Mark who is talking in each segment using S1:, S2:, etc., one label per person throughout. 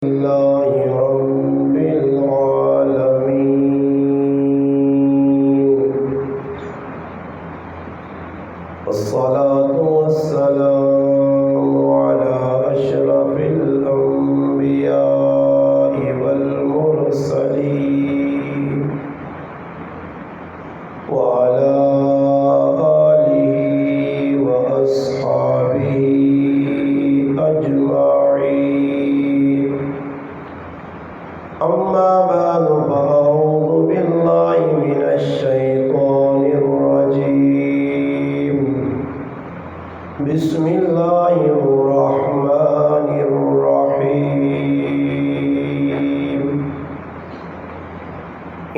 S1: لله رب العالمين، والصلاة والسلام على أشرف الأنبياء والمرسلين وعلى آله وأصحابه أجمعين. أما بعد، فأعوذ بالله من الشيطان الرجيم. بسم الله الرحمن الرحيم.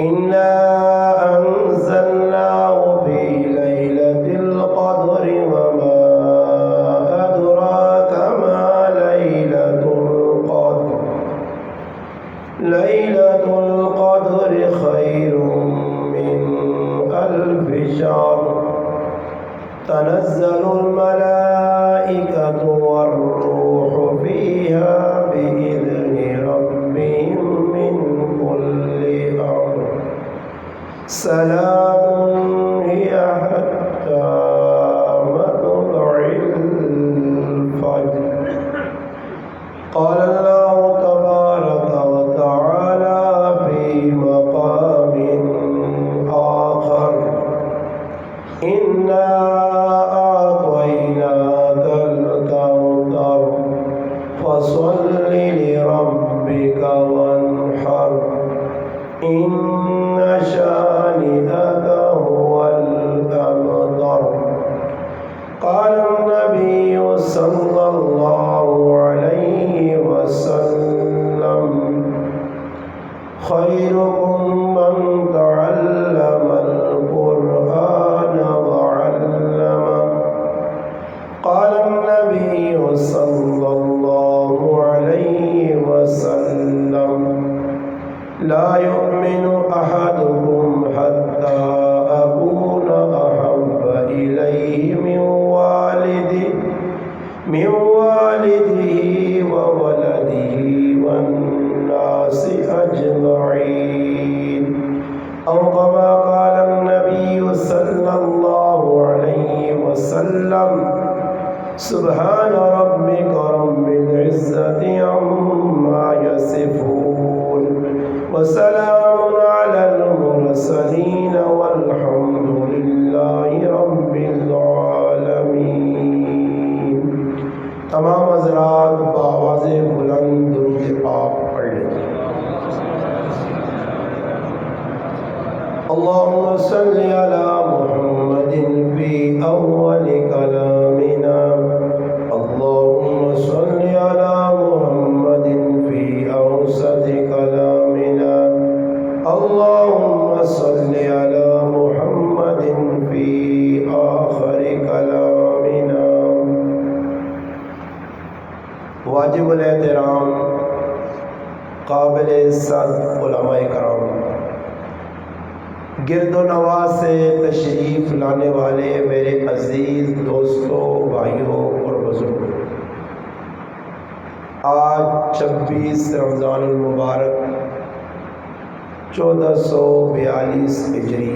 S1: إنا أنزلناه في ليلة القدر، وما أدراك ما ليلة القدر. ليلة القدر خير من ألف شهر. تنزل الملائكة والروح فيها بإذن ربهم من كل أمر. سلام هي حتى مطلع الفجر. قال الله تبارك وتعالى في مقام آخر: إنا أعطيناك الكوثر فصل لربك وانحر. إن شانئك هو الأبتر. قال النبي صلى الله عليه وسلم: خيركم من تعلم القرآن وعلمه. قال النبي صلى الله عليه وسلم: لا يؤمن أحدكم حتى أكون أحب إليه من والده وولده والناس أجمعين. أو كما قال النبي صلى الله عليه وسلم: سبحان ربك رب العزة عما يصفون، وسلام على المرسلين، والحمد لله رب العالمين. تمام حضرات بآواز بلند درود پاک پڑھ لیں. اللهم صل على محمد في أول كلامنا. اللهم صل على محمد في أوسط كلامنا. اللهم صل على محمد في آخر كلامنا. واجب الاحترام قابل عزت علماء کرام، گرد و نواح سے تشریف لانے والے میرے عزیز دوستوں، بھائیوں اور بزرگوں، آج 26 رمضان المبارک 1442 ہجری،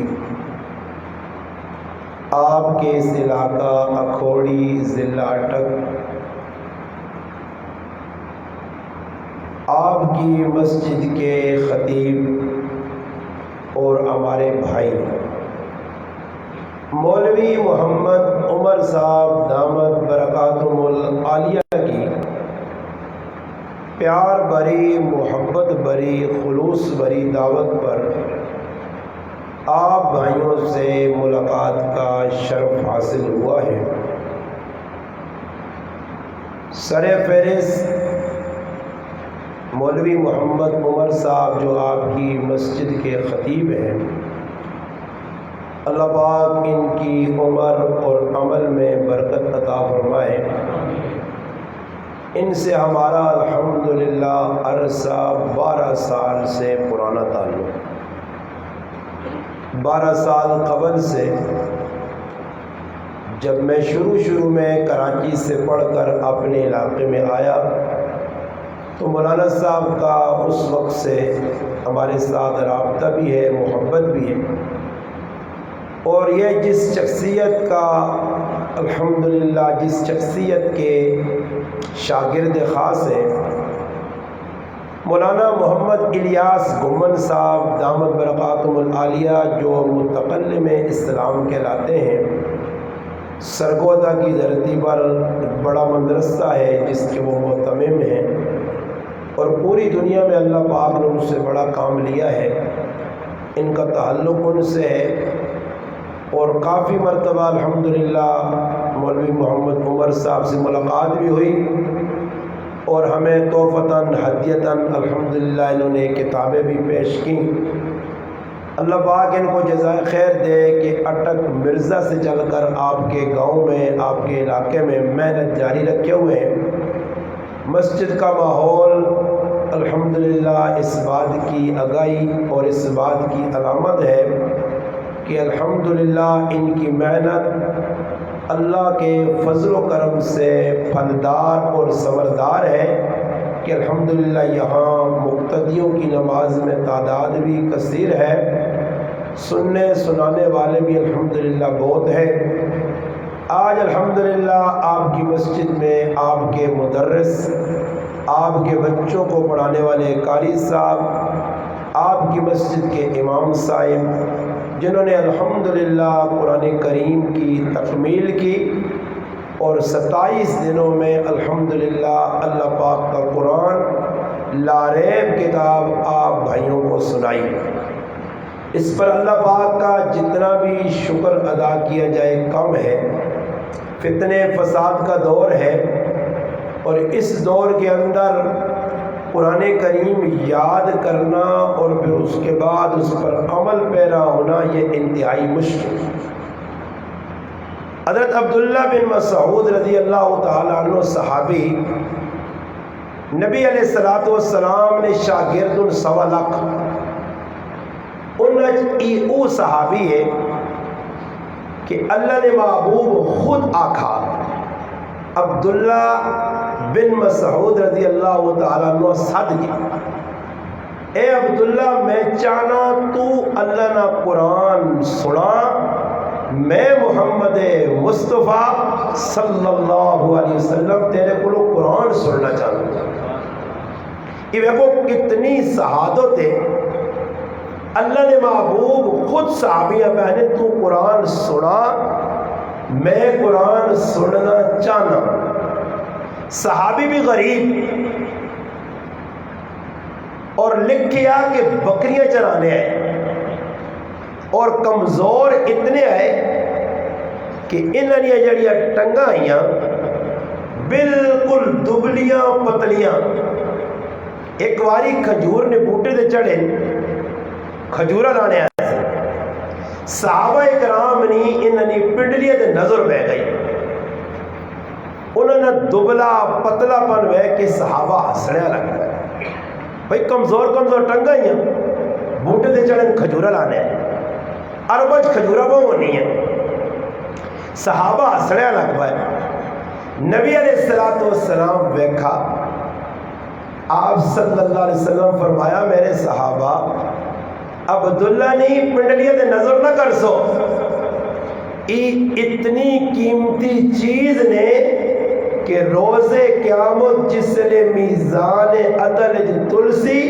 S1: آپ کے اس علاقہ اکھوڑی ضلع اٹک آپ کی مسجد کے خطیب اور ہمارے بھائی مولوی محمد عمر صاحب دامت برکاتہم العالیہ کی پیار بھری، محبت بھری، خلوص بھری دعوت پر آپ بھائیوں سے ملاقات کا شرف حاصل ہوا ہے. سر فہرست مولوی محمد عمر صاحب جو آپ کی مسجد کے خطیب ہیں، اللہ پاک ان کی عمر اور عمل میں برکت عطا فرمائے. ان سے ہمارا الحمدللہ عرصہ 12 سال سے پرانا تعلق. 12 سال قبل سے جب میں شروع میں کراچی سے پڑھ کر اپنے علاقے میں آیا تو مولانا صاحب کا اس وقت سے ہمارے ساتھ رابطہ بھی ہے، محبت بھی ہے، اور یہ جس شخصیت کا الحمدللہ جس شخصیت کے شاگرد خاص ہیں، مولانا محمد الیاس گھمن صاحب دامت برکاتہم العالیہ، جو متکلم اسلام کہلاتے ہیں، سرگودا کی دھرتی پر ایک بڑا مدرسہ ہے جس کے وہ مہتمم ہیں، اور پوری دنیا میں اللہ پاک نے ان سے بڑا کام لیا ہے۔ ان کا تعلق ان سے ہے، اور کافی مرتبہ الحمدللہ مولوی محمد عمر صاحب سے ملاقات بھی ہوئی، اور ہمیں تحفتاً ہدیتاً الحمدللہ انہوں نے کتابیں بھی پیش کیں۔ اللہ پاک ان کو جزائے خیر دے کہ اٹک مرزا سے چل کر آپ کے گاؤں میں، آپ کے علاقے میں محنت جاری رکھے ہوئے ہیں۔ مسجد کا ماحول الحمدللہ اس بات کی آگاہی اور اس بات کی علامت ہے کہ الحمدللہ ان کی محنت اللہ کے فضل و کرم سے پھلدار اور ثمردار ہے کہ الحمدللہ یہاں مقتدیوں کی نماز میں تعداد بھی کثیر ہے، سننے سنانے والے بھی الحمدللہ بہت ہیں۔ آج الحمدللہ آپ کی مسجد میں آپ کے مدرس، آپ کے بچوں کو پڑھانے والے قاری صاحب، آپ کی مسجد کے امام صاحب، جنہوں نے الحمدللہ قرآن کریم کی تکمیل کی، اور 27 دنوں میں الحمدللہ اللہ پاک کا قرآن لاریب کتاب آپ بھائیوں کو سنائی۔ اس پر اللہ پاک کا جتنا بھی شکر ادا کیا جائے کم ہے۔ فتنے فساد کا دور ہے، اور اس دور کے اندر قرآن کریم یاد کرنا اور پھر اس کے بعد اس پر عمل پیرا ہونا یہ انتہائی مشکل ہے۔ حضرت عبداللہ بن مسعود رضی اللہ تعالیٰ عنہ صحابی، نبی علیہ الصلوۃ والسلام نے شاگردن سوا لکھ او صحابی ہے کہ اللہ نے محبوب خود آکھا عبداللہ بن مسعود رضی اللہ تعالیٰ عنہ صد گیا، اے عبداللہ میں چاہنا تو اللہ نہ قرآن سنا، میں محمد مصطفیٰ صلی اللہ علیہ وسلم تیرے کو قرآن سننا چاہتا ہوں۔ یہ دیکھو کتنی شہادت ہے، اللہ نے محبوب خود صحابیہ پہنے تو قرآن سنا، میں قرآن سننا چاہنا۔ صحابی بھی غریب، اور لکھیا کہ بکریاں چرانے آئے، اور کمزور اتنے آئے کہ انہوں نے جڑیاں ٹنگاں آئیاں بالکل دبلیاں پتلیاں۔ ایک واری کھجور نے بوٹے دے چڑھے، کھجورہ لانے آئے، صحابہ اکرام نے انہوں نے پنڈلیاں دے نظر بہ گئی، انہوں نے دبلا پتلا پن بہ کے صحابہ ہسڑیا لگ گئے، بھائی کمزور کمزور ٹنگاں بوٹے دے چڑھے کھجورہ لانے آئے، اربج کھجورہ وہ ہونی ہے، صحابہ ہسڑیا لگ پائے۔ نبی علیہ الصلوۃ والسلام دیکھا، آپ صلی اللہ علیہ وسلم فرمایا میرے صحابہ عبداللہ نہیں پنڈلیہ دے نظر نہ کر سو، اتنی قیمتی چیز نے کہ روز قیامت جس نے میزان عدل تلسی،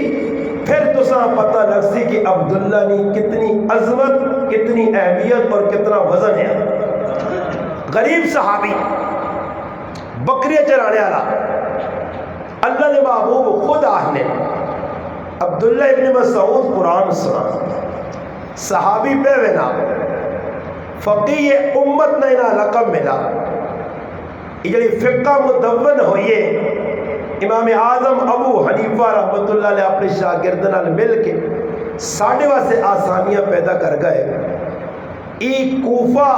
S1: پھر تساں پتہ لگ سی کہ عبداللہ نے کتنی عظمت، کتنی اہمیت اور کتنا وزن ہے۔ غریب صحابی، بکریاں چرانے والا، اللہ نے محبوب خود آہنے عبداللہ ابن مسعود قرآن سنا، صحابی پہ وینا فقیہ امت نے انہا لقب ملا۔ یہ جڑی فقہ مدون ہوئیے، امام اعظم ابو حنیفہ رحمۃ اللہ علیہ اپنے شاگردان مل کے ساڑھے واسے آسانیاں پیدا کر گئے۔ ای کوفہ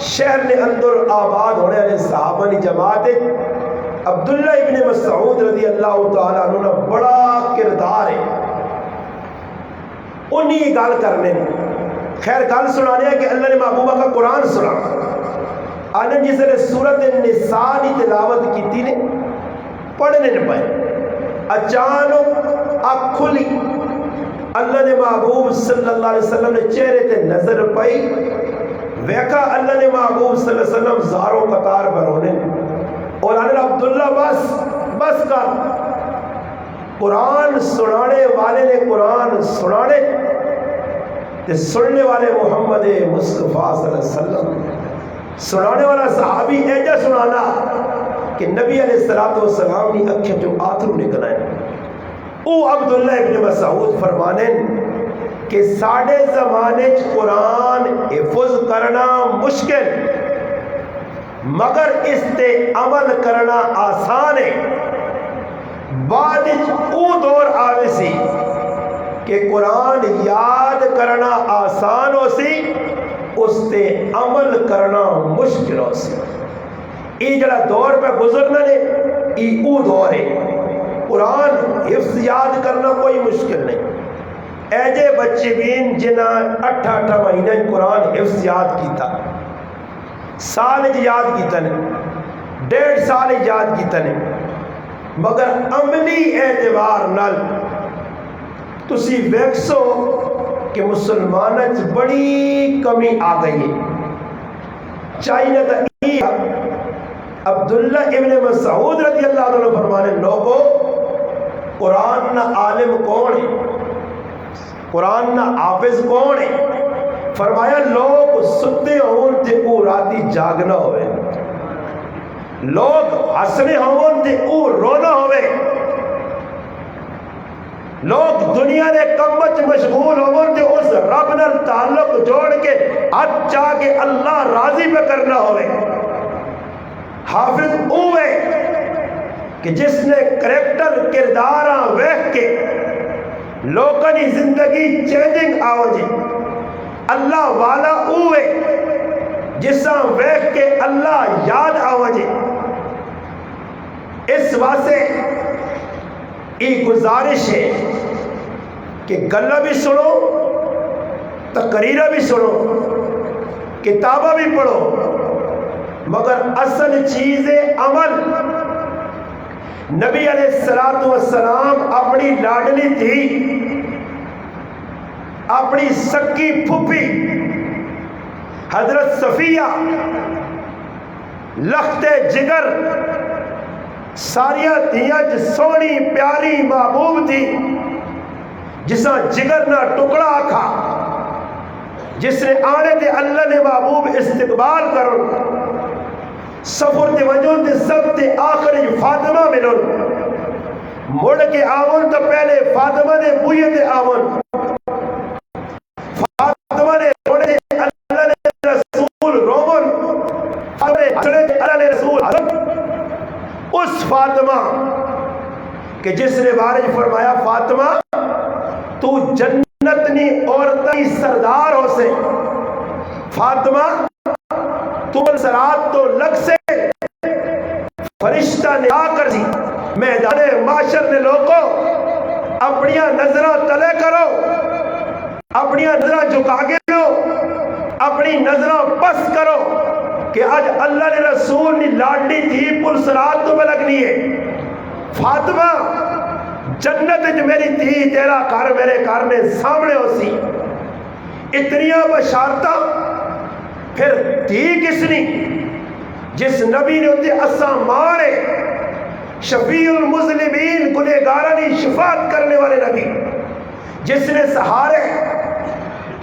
S1: شہر نے اندر آباد ہونے والے صحابہ نے جماعت عبداللہ ابن مسعود رضی اللہ تعالیٰ عنہ نے بڑا کردار ہے، انہی گال کرنے خیر گال سنانے کہ اللہ نے محبوبہ کا قرآن سنا۔ آنند جس نے سورت النساء کی تلاوت کی تھی نے پڑھنے نہ پائے، اچانک اکھ کھلی، اللہ نے محبوب صلی اللہ علیہ وسلم نے چہرے تے نظر پئی، ویکھا اللہ نے محبوب صلی اللہ علیہ وسلم زاروں قطار پر ہونے اور آنے عبداللہ بس کر، قرآن سنانے والے نے قرآن سنانے تے سننے والے محمد مصطفیٰ صلی اللہ علیہ وسلم، سنانے والا صحابی ایجا سنانا کہ نبی علیہ السلام کی اکھیں جو آتھرو نکل آئے۔ او عبداللہ ابن مسعود فرمانے کہ ساڑھے زمانے قرآن حفظ کرنا مشکل مگر اس تے عمل کرنا آسان ہے۔ بعد او دور آوے سی کہ قرآن یاد کرنا آسان ہو سی، اس تے عمل کرنا مشکل ہو سی۔ ای جڑا دور پہ گزرنا نے ای او دور ہے۔ قرآن حفظ یاد کرنا کوئی مشکل نہیں۔ ایجے بچے بین جنہاں 8 مہینہ قرآن حفظ یاد کیتا، سال یاد کیتا نے، 1.5 سال یاد کیتا نے، مگر عملی اعتبار نال تسی ویکسو کہ مسلمانت بڑی کمی آ گئی ہے۔ چاہیے تا عبداللہ ابن مسعود رضی اللہ عنہ فرمانے لوگو قرآن نہ عالم کون ہے، قرآن نہ حافظ کون ہے؟ فرمایا لوگ ستے ہون تے او راتی جاگنا ہوئے، لوگ ہسنے ہون تے او رونا ہوئے، لوگ دنیا نے کمت مشغول ہون تے اس رب نال تعلق جوڑ کے ہاتھ چاہ کے اللہ راضی پہ کرنا ہوئے۔ حافظ اوے کہ جس نے کریکٹر کرداراں ویکھ کے لوکاں دی زندگی چینجنگ آوجی، اللہ والا اوے جساں ویکھ کے اللہ یاد آوجی۔ اس واسطے ای گزارش ہے کہ گلہ بھی سنو، تقریرہ بھی سنو، کتابہ بھی پڑھو، مگر اصل چیز عمل۔ نبی علیہ السلام اپنی لاڈلی تھی، اپنی سکی پھپھی حضرت صفیہ لخت جگر ساریاں دھیاں سونی پیاری محبوب تھی، جسا جگر نہ ٹکڑا آکھا، جس نے آنے دے اللہ نے محبوب استقبال کرو، سفر دے وجود دے سب دے آخری فاطمہ ملن، مڑ کے آون تو پہلے فاطمہ نے بوئے دے آون، فاطمہ نے روڑے دے اللہ نے رسول رومن، فاطمہ نے اللہ نے رسول حضرت، اس فاطمہ کہ جس نے بارج فرمایا فاطمہ تو جنت نی عورتیں سردار ہو سے، فاطمہ تو سرات تو لگ سے فرشتہ نے آ کر سی میدان معاشر نے لوگوں اپنیاں نظرہ تلے کرو، اپنیاں نظرہ جھکا کے لو، اپنی نظرہ پس کرو کہ آج اللہ نے رسول نے لاڈلی تھی پل سرات تو میں لگنی ہے۔ فاطمہ جنت جو میری تھی تیرا گھر میرے گھر میں سامنے ہو سی، اتنیاں بشارتہ پھر تھی کس نے جس نبی نے ہوتے اساں مانے شفیع المذنبین گنہگارانی شفاعت کرنے والے نبی، جس نے سہارے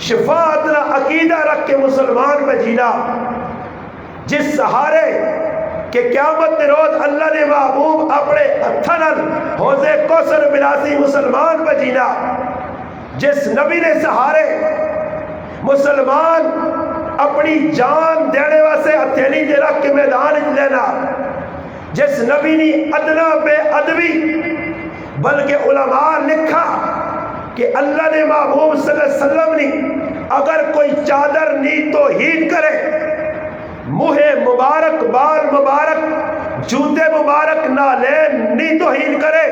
S1: شفاعت نہ عقیدہ رکھ کے مسلمان پہ جینا، جس سہارے کہ قیامت روز اللہ نے محبوب اپنے ہتھنل حوض کوثر ملاسی مسلمان پہ جینا، جس نبی نے سہارے مسلمان اپنی جان دینے واسے ہتھیلی دے رکھ کے میدان لینا، جس نبی نے ادنا بے ادبی بلکہ علماء لکھا کہ اللہ نے محبوب صلی اللہ علیہ وسلم نے اگر کوئی چادر نی توہین کرے، منہ مبارک بال مبارک جوتے مبارک نالین نی توہین کرے،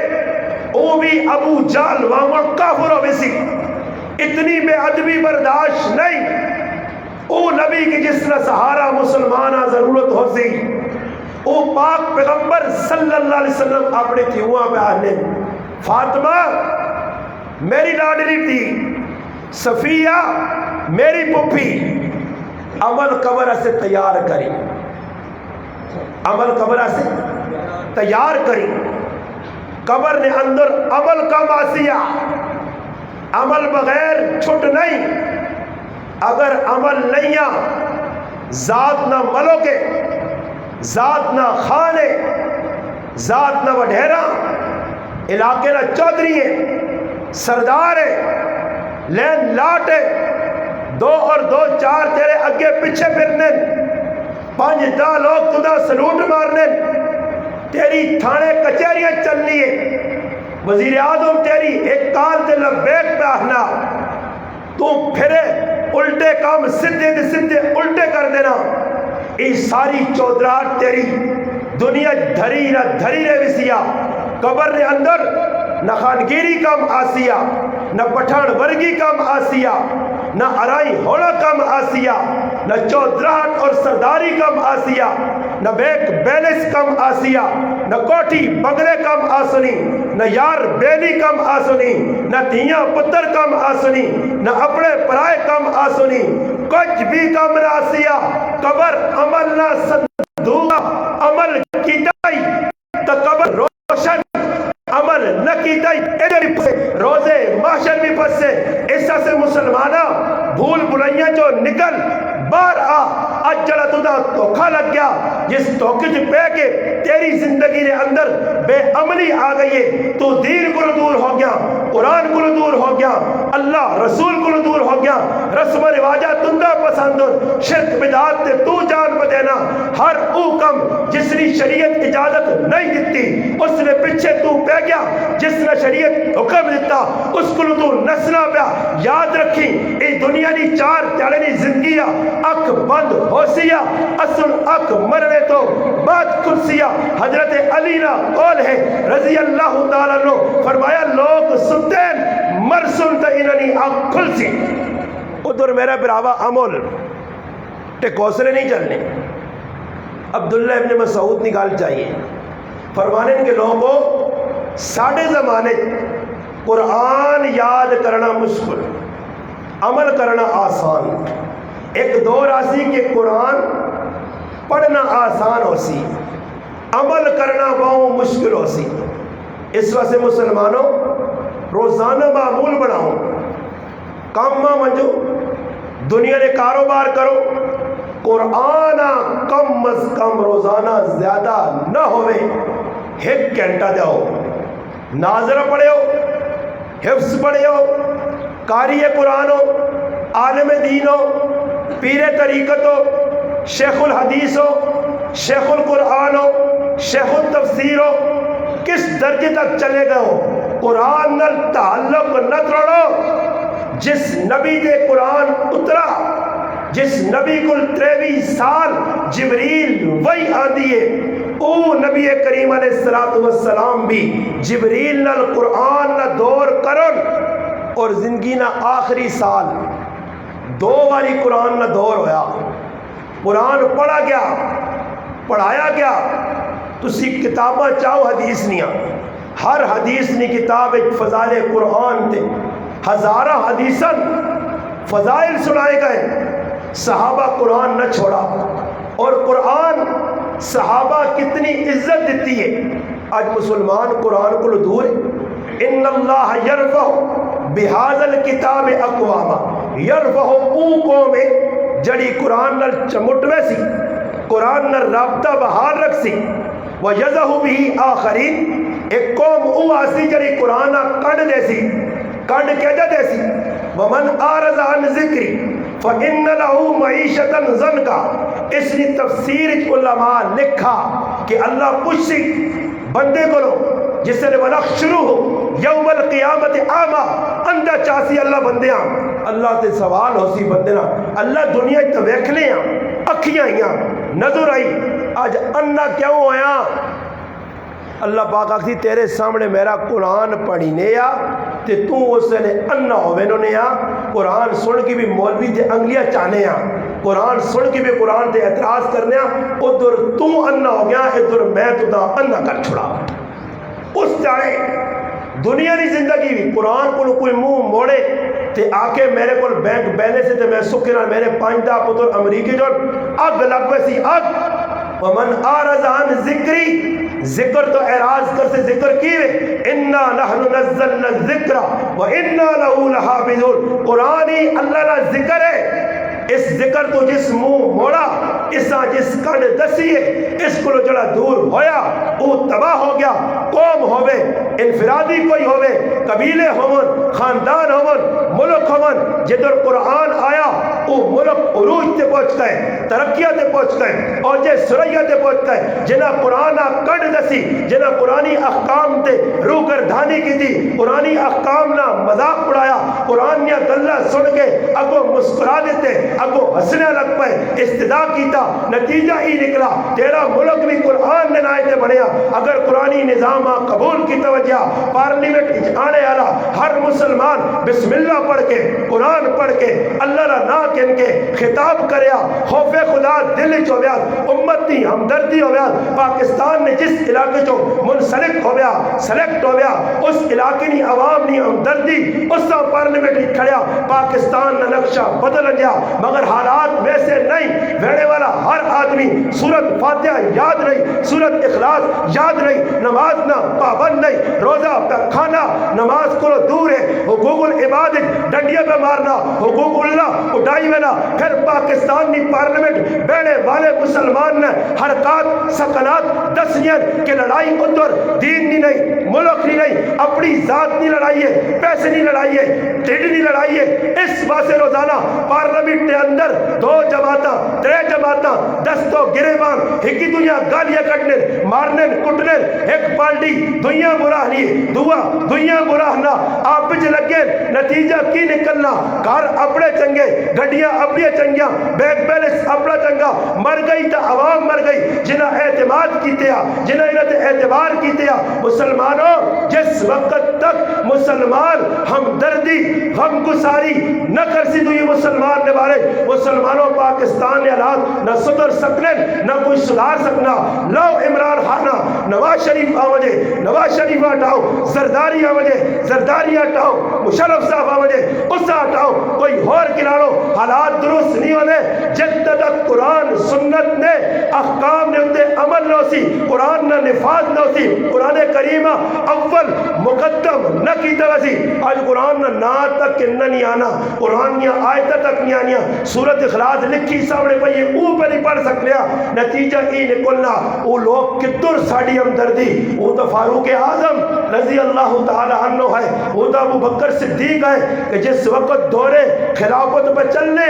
S1: او بھی ابو جہل وامن کافر ہو بیسی، اتنی بے ادبی برداشت نہیں۔ او نبی کی جس نے سہارا مسلمانہ ضرورت ہو سی، او پاک پیغمبر صلی اللہ علیہ وسلم اپنے تھیوہاں پہ آنے فاطمہ میری لاڈلی تھی، صفیہ میری پھپھی، عمل قبر سے تیار کری، عمل قبر سے تیار کری، قبر نے اندر عمل کا ماسیا، عمل بغیر چھٹ نہیں، اگر عمل نہیں ذات نہ ملو کے، ذات نہ خانے، ذات نہ وڈھیرا، علاقے نہ چودھری ہے، سردار ہے، لین لاٹ ہے، 2 اور 2 4 تیرے اگے پیچھے پھرنے، 5 10 لوگ تدا سلوٹ مارنے، تیری تھانے کچہریاں چلنی ہے، وزیر اعظم تیری ایک کال تے لبیک پہنا، تو پھرے الٹے کام سدھے دے سدھے الٹے کر دینا، یہ ساری چودراہٹ تیری دنیا دھری نہ دھری رہ وسیا، قبر نے اندر نہ خانگیری کم آسیا، نہ پٹھان ورگی کم آسیا، نہ ارائی ہونا کم آسیا، نہ چودراہٹ اور سرداری کم آسیا، نہ بیک بیلس کم آسیا، نہ کوٹھی بنگلے کم آسنی، نہ یار بیلی کم آسنی، نہ دھیاں پتر کم آسنی، نہ اپنے پرائے کم آسنی، کچھ بھی کم نہ آسیا، قبر عمل نہ صندوق عمل کی دائی تا قبر روشن، عمل نہ کی دائی ادھر پسے روزے محشر بھی پسے، ایسا سے مسلمانہ بھول بلائیاں جو نکل بار اجلا تدا توکھا لگ گیا، جس توکھے جو پہ کے تیری زندگی نے اندر بے عملی آ گئی ہے، تو دین کو دور ہو گیا، قرآن کو دور ہو گیا، اللہ رسول کو دور ہو گیا، رسم و رواجہ تندہ پسند، شرک بدعات تے تو جان پہ دینا، ہر او کم جس نے شریعت اجازت نہیں دیتی اس نے پیچھے تو پہ گیا، جس نے شریعت حکم دیتا اس کو تو نسنا پیا، یاد رکھی ای دنیا دی 4 تیڑنی زندگی اکھ بند ہو سیا، اصل اکھ مرنے تو بات کرسیا، حضرت علی نا قول ہے رضی اللہ تعالیٰ عنہ، فرمایا لوگ سنتین مر سنتا انہنی اکھ کھل سی، ادھر میرا براوا عمل ٹکوسرے نہیں چلنے۔ عبداللہ ابن مسعود نکال چاہیے، فرمانے کے لوگوں ساڑھے زمانے قرآن یاد کرنا مشکل، عمل کرنا آسان، ایک دور آسی کہ قرآن پڑھنا آسان ہو سی، عمل کرنا بہت مشکل ہو سی، اس وجہ سے مسلمانوں روزانہ معمول بناؤ، کام ماں منجو، دنیا نے کاروبار کرو، قرآن کم از کم روزانہ زیادہ نہ ہوئے 1 گھنٹہ جاؤ، ناظرہ پڑھے ہو، حفظ پڑھے ہو، قاری قرآن ہو، عالم دین ہو، پیر طریقت ہو، شیخ الحدیث ہو، شیخ القرآن ہو، شیخ التفسیر ہو، کس درجے تک چلے گئے ہو، قرآن نال تعلق نہ توڑو، جس نبی دے قرآن اترا، جس نبی کو 23 سال جبریل وہی آدھی ہے، او نبی کریم علیہ السلام بھی جبریل نال قرآن نہ دور کرن، اور زندگی نہ آخری سال 2 باری قرآن نہ دور ہویا، قرآن پڑھا گیا، پڑھایا گیا، تسی کتاباں چاہو حدیث نہیں، ہر حدیث نے کتاب ایک فضائل قرآن تے، ہزارہ حدیثاں فضائل سنائے گئے، صحابہ قرآن نہ چھوڑا، اور قرآن صحابہ کتنی عزت دیتی ہے، آج مسلمان قرآن کو دور ہے، ان اللہ یرفع بہذا الکتاب اقواما، یرفع او قوم جڑی قرآن نال چمٹ میں سی، قرآن نال رابطہ بہار رکھ سی، وَيَذَهُ بِهِ آخرین، ایک قوم او آسی جڑی قرآن کڑ دے سی، کڑ کے دے سی، وَمَنْ آرَزَ عَنْ ذِكْرِ فَإِنَّ لَهُ مَعِيشَةً ضَنْكَ، اس نے تفسیر علماء لکھا کہ اللہ پوچھی بندے کو لو جس سے وَنَحْشُرُهُ یوم القیامت آما، اندہ چاسی اللہ بندیاں، اللہ تے سوال ہو سی بندیاں، اللہ دنیا تو ویکھ لیاں، اکھیاں ہیاں نظر آئی، آج انہ کیوں ہویا؟ اللہ پاک آکھتی تیرے سامنے میرا قرآن پڑھی نیا تے تو اس نے انہ ہوئے نو نیا، قرآن سن کی بھی مولوی تے انگلیاں چاہنے ہاں، قرآن سن کی بھی قرآن تے اعتراض کرنے ہاں، ادھر تو انہ ہو گیا، ادھر میں تو دا انہ کر چھڑا۔ اس جائے دنیا کی زندگی بھی قرآن کو کوئی منہ موڑے تے آکے میرے کو بینک بیلنس سے میں سکھے نال میرے 5 پتر امریکی جو اگ لگ پئی اگ ومن اعرض عن ذکری ذکر تو اعراض کر سے ذکر کیے انا نحن نزلنا الذکر وانا له لحافظون قرآن ہی اللہ کا ذکر ہے اس ذکر تو جس منہ موڑا اسا جس کن دسیے اس کو جڑا دور ہویا وہ تباہ ہو گیا قوم ہوئے انفرادی کوئی ہوئے قبیلے ہون خاندان ہون ملک ہون جدر قرآن آیا وہ ملک عروج تے پہنچتا ہے ترقیہ تے پہنچتا ہے اور جے سریا تے پہنچتا ہے جنہ قرآن کڑ دسی جنہ قرآنی احکام تے روح گردانی کی تھی قرآنی احکام نہ مذاق اڑایا قرآن یا گلہ سن کے اگو مسکرا دیتے اگو ہسنے لگ پائے استدا کیتا نتیجہ ہی نکلا تیرا ملک بھی قرآن نے نائتے بڑھیا اگر قرآنی نظام قبول کی توجہ پارلیمنٹ آنے والا ہر مسلمان بسم اللہ پڑھ کے قرآن پڑھ کے اللہ را نا کن کے خطاب کریا خوف خدا دل چو بیا امت دی ہمدردی ہو بیا پاکستان نے جس علاقے چو منسلک ہو بیا سلیکٹ ہو بیا اس علاقے نی عوام نی ہمدردی اس کا پارلیمنٹ ہی کھڑیا پاکستان نے نقشہ بدل گیا مگر حالات ویسے نہیں ویڑے والا ہر آدمی سورت فاتحہ یاد نہیں سورت اخلاص یاد نہیں نماز نہ پابند نہیں روزہ پہ کھانا نماز کو دور ہے حقوق العبادت ڈنڈیا پہ مارنا حقوق اللہ اٹھائی وینا پھر پاکستان کی پارلیمنٹ بیڑے والے مسلمان نے حرکات سکنات دسیاں کہ لڑائی ادھر دین نہیں ملک نہیں اپنی ذات نہیں لڑائی ہے پیسے نہیں لڑائی ہے ٹھڈ نہیں لڑائی ہے اس واسطے روزانہ پارلیمنٹ کے اندر 2 جماعتاں 3 جماعتاں 10 تو گریبان ایک ہی دنیا گالیاں کٹنے مارنے کٹنے ایک پارٹی دنیا براہ نہیں دعا دنیا براہ نہ آپ بچ لگے نتیجہ کی نکلنا گھر اپنے چنگے گڈیاں اپنی چنگیاں بینک بیلنس اپنا چنگا مر گئی تو عوام مر گئی جنہ اعتماد کیتے جنہ انہیں اعتبار کیتے مسلمانوں جس وقت تک مسلمان ہمدردی غم گساری نہ کر سی دوئی مسلمان نے بارے مسلمانوں پاکستان نے حالات نہ صدر سکنے نہ کوئی سدھار سکنا لو عمران خانہ نواز شریف آوجے نواز شریف ہٹاؤ زرداری آوجے زرداری ہٹاؤ مشرف صاحب آوجے اس سے ہٹاؤ کوئی اور کھلاڑو حالات درست نہیں ہونے جب تک قرآن سنت نے احکام نے اندے عمل نہ سی قرآن نہ نفاذ نہ سی قرآن کریمہ اول مقدم نہ کیتا وسی آج قرآن نہ نا تک نہ نہیں آنا قرآن یا آیت تک نہیں آنیا سورت اخلاص لکھی سامنے پہ یہ اوپر نہیں پڑھ سکتے نتیجہ ہی نکلنا وہ لوگ کتر ساڑی ہمدردی وہ تو فاروق اعظم رضی اللہ تعالی عنہ ہے وہ تو ابو بکر صدیق ہے کہ جس وقت دورے خلافت پہ چلنے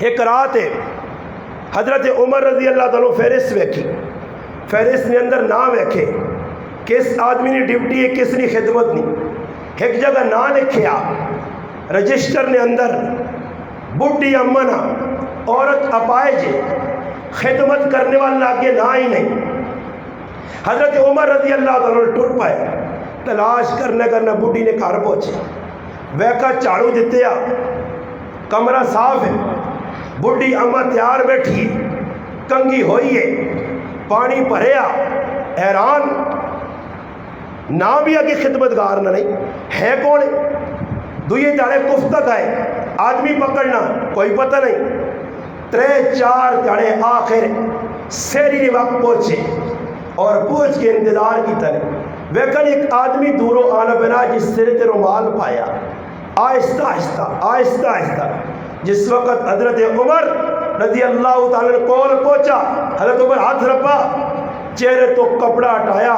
S1: ایک رات ہے حضرت عمر رضی اللہ تعالیٰ فہرست ویکھی فہرست نے اندر نام ویکھے کس آدمی نے ڈیوٹی ہے کس نے خدمت نہیں ایک جگہ نام لکھیا رجسٹر نے اندر بڈھی امنا عورت اپائج خدمت کرنے والا آگے نہ ہی نہیں حضرت عمر رضی اللہ تعالیٰ ٹر پائے تلاش کرنے بڈھی نے گھر پہنچے ویکا جھاڑو دیتے کمرہ صاف ہے بڈھی اما تیار بیٹھی کنگھی ہوئی ہے پانی بھریا حیران نہ بھی آگے خدمت گار نہ نہیں ہے کون دوئے داڑے کفتک آئے آدمی پکڑنا کوئی پتہ نہیں 3-4 داڑے آخر سیری نے وقت پہنچے اور پوچھ کے انتظار کی طرح ویکن ایک آدمی دوروں آنا بنا جس سرے تے رومال پایا آہستہ آہستہ آہستہ آہستہ جس وقت حضرت عمر رضی اللہ تعالیٰ کول پہنچا حضرت عمر ہاتھ رپا چہرے تو کپڑا ہٹایا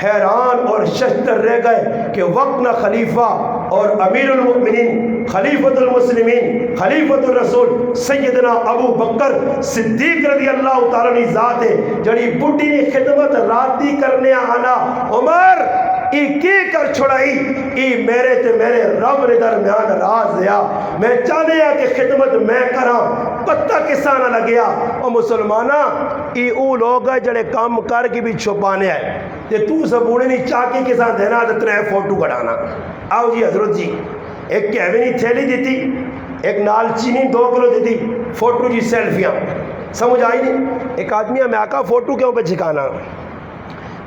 S1: حیران اور ششدر رہ گئے کہ وقت نہ خلیفہ اور امیر المؤمنین خلیفۃ المسلمین خلیفۃ الرسول سیدنا ابو بکر صدیق رضی اللہ تعالیٰ نے ذات ہے جڑی بڈھی نے خدمت راتی کرنے آنا عمر ای کی کر چھڑائی ای میرے تے میرے رب نے درمیان راز دیا میں چاہنے کہ خدمت میں کراں پتہ کسا نہ لگیا او مسلمانہ ای او لوگ ہے جڑے کام کر کے بھی چھپانے آئے تے تو سبوڑے نہیں چاکی کسا دینا تے 3 فوٹو کڑانا آؤ جی حضرت جی ایک کیونی تھیلی دیتی ایک نال چینی 2 کلو دیتی فوٹو جی سیلفیاں سمجھ آئی نہیں ایک آدمی میں آقا فوٹو کیوں پہ چھکانا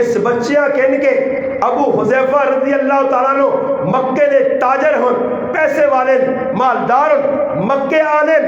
S1: اس بچیاں کہن کے ابو حذیفہ رضی اللہ تعالیٰ عنہ مکے دے تاجر ہون، پیسے والے مالدار ہون، مکے آنے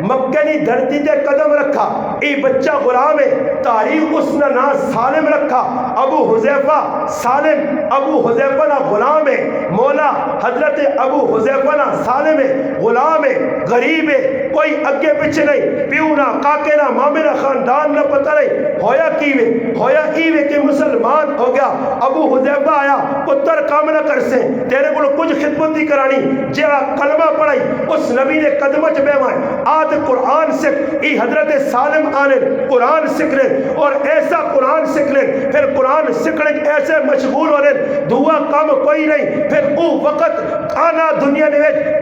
S1: مکے نی دھرتی تے قدم رکھا، ای بچہ غلام ہے، تاریخ اس نے نا سالم رکھا، ابو حذیفہ سالم، ابو حذیفہ نا غلام ہے، مولا حضرت ابو حذیفہ نا سالم ہے، غلام ہے، غریب ہے، کوئی اگے پیچھے نہیں، پیو نہ کاکے نہ مامے نہ خاندان نہ پتہ نہیں، ہویا کیوے ہویا ایوے کہ مسلمان ہو گیا۔ ابو حذیفہ آیا، پتر کام نہ کر سے تیرے کو کچھ خدمت نہیں کرانی، جہاں کلمہ پڑھائی اس نبی نے قدمہ چ بیوائے آدھ قرآن سکھ، ای حضرت سالم آنے قرآن سکھ لیں اور ایسا قرآن سکھ لیں، پھر قرآن سکھ لیں ایسے مشغول ہونے دعا کام کوئی نہیں، پھر او وقت آنا دنیا نے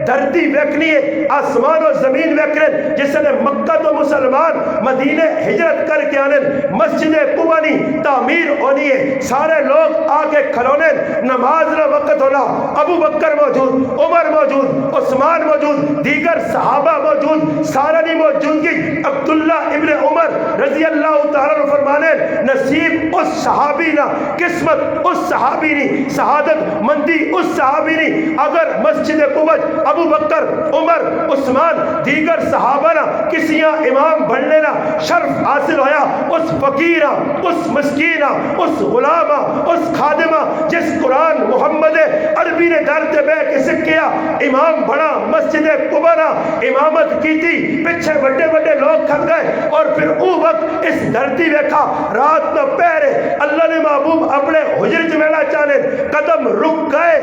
S1: دھرتی ویکھنی ہے، آسمان و زمین ویکھنے، جس نے مکہ تو مسلمان مدینہ ہجرت کر کے آنے، مسجد قبانی تعمیر ہونی ہے، سارے لوگ آگے کھلونے، نماز نہ وقت ہونا، ابو بکر موجود، عمر موجود، عثمان موجود، دیگر صحابہ موجود، سارا موجودگی عبداللہ ابن عمر رضی اللہ تعالیٰ عنہ فرمانے نصیب اس صحابی نہ، قسمت اس صحابی نی، شہادت مندی اس صحابی نی، اگر مسجد قبج ابو بکر عمر عثمان دیگر صحابہ نہ کسی امام بننے نہ شرف حاصل ہویا، اس فقیرہ اس مسکینہ اس غلامہ اس خادمہ جس قرآن محمد عربی نے در تے بے کے سکیا امام بڑا مسجد قبرہ امامت کی تھی، پیچھے بڑے بڑے لوگ کھل گئے، اور پھر او وقت اس دھرتی دیکھا رات نہ پہرے اللہ نے محبوب اپنے حجرت میلا چانے قدم رک گئے،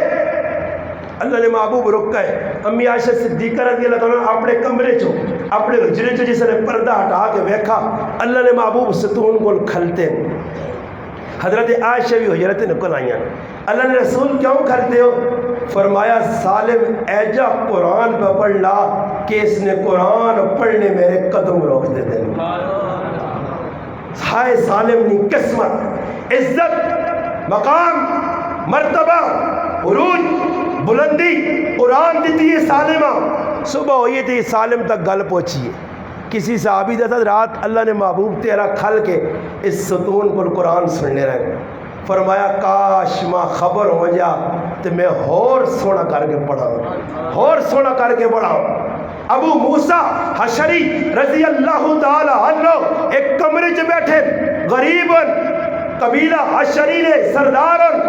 S1: اللہ نے محبوب رک گئے، امی عائشہ صدیقہ رضی اللہ تعالیٰ اپنے کمرے چو اپنے حجرے چو جس نے پردہ ہٹا کے دیکھا اللہ نے محبوب ستون کو کھلتے، حضرت عائشہ بھی حجرت نکل آئیاں، اللہ نے رسول کیوں کھلتے ہو؟ فرمایا سالم ایجا قرآن پہ پڑھ لا کہ اس نے قرآن پڑھنے میرے قدم روک دے دیں، ہائے سالم نی قسمت عزت مقام مرتبہ عروج بلندی قرآن دیتی ہے سالمہ، صبح ہوئی تھی سالم تک گل پہنچیے، کسی صحابی دے رات اللہ نے محبوب تیرا کھل کے اس ستون پر قرآن سننے رہے، فرمایا کاش ماں خبر ہو جا تو میں اور سونا کر کے پڑھا اور سونا کر کے پڑھا۔ ابو موسیٰ حشری رضی اللہ تعالی عنہ ایک کمرے چ بیٹھے، غریبن قبیلہ حشری نے سردارن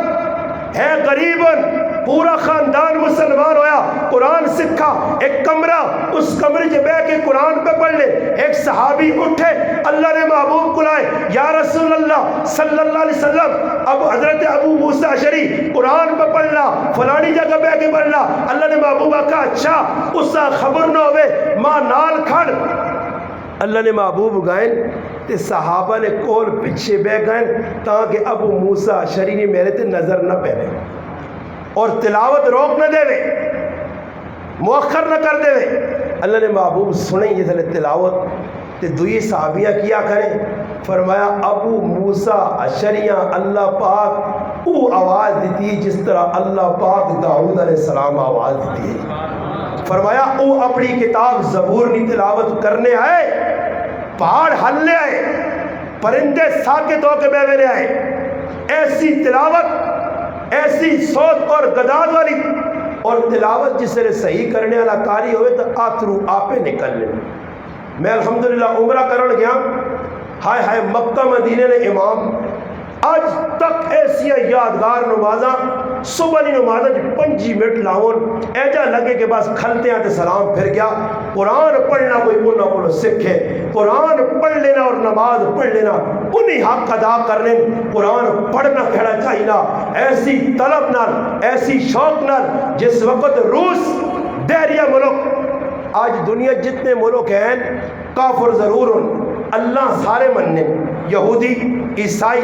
S1: ہے، غریبن پورا خاندان مسلمان ہویا، قرآن سکھا، ایک کمرہ اس کمرے سے بیٹھ کے قرآن پہ پڑھ لے، ایک صحابی اٹھے اللہ نے محبوب کو لائے یا رسول اللہ صلی اللہ علیہ وسلم، اب حضرت ابو موسیٰ اشعری قرآن پہ پڑھنا فلانی جگہ بیٹھ کے پڑھنا، اللہ نے محبوب کہا اچھا اس سے خبر نہ ہوئے ماں نال کھڑ، اللہ نے محبوب گائیں تے صحابہ نے کول پیچھے بے گئیں تاکہ ابو موسیٰ اشعری نے میرے تے نظر نہ پہنے اور تلاوت روک نہ دے وے مؤخر نہ کر دے وے، اللہ نے محبوب سنیں یہ تھے تلاوت تے دوئی صحابیاں کیا کریں، فرمایا ابو موسیٰ اشعریاں اللہ پاک او آواز دیتی جس طرح اللہ پاک داؤد علیہ السلام آواز دیتی ہے، فرمایا او اپنی کتاب زبور کی تلاوت کرنے آئے، پہاڑ ہلنے آئے، پرندے ساکت ہو کے بیوے آئے، ایسی تلاوت ایسی صوت اور گداز والی، اور تلاوت جس سے صحیح کرنے والا کاری ہوئے تو آترو آپے نکل لیں۔ میں الحمدللہ عمرہ کرن گیا، ہائے ہائے مکہ مدینے نے امام آج تک ایسی یادگار نمازاں صبح کی نمازاں 5 منٹ لاؤن ایجا لگے کہ بس کھلتے ہیں تے سلام پھر گیا، قرآن پڑھنا کوئی انہوں کو سکھے، قرآن پڑھ لینا اور نماز پڑھ لینا انہی حق ادا کرنے، قرآن پڑھنا کہنا چاہیے ایسی طلب نال ایسی شوق نال، جس وقت روس دہریہ ملک آج دنیا جتنے ملک ہیں کافر ضرور اللہ سارے مننے، یہودی عیسائی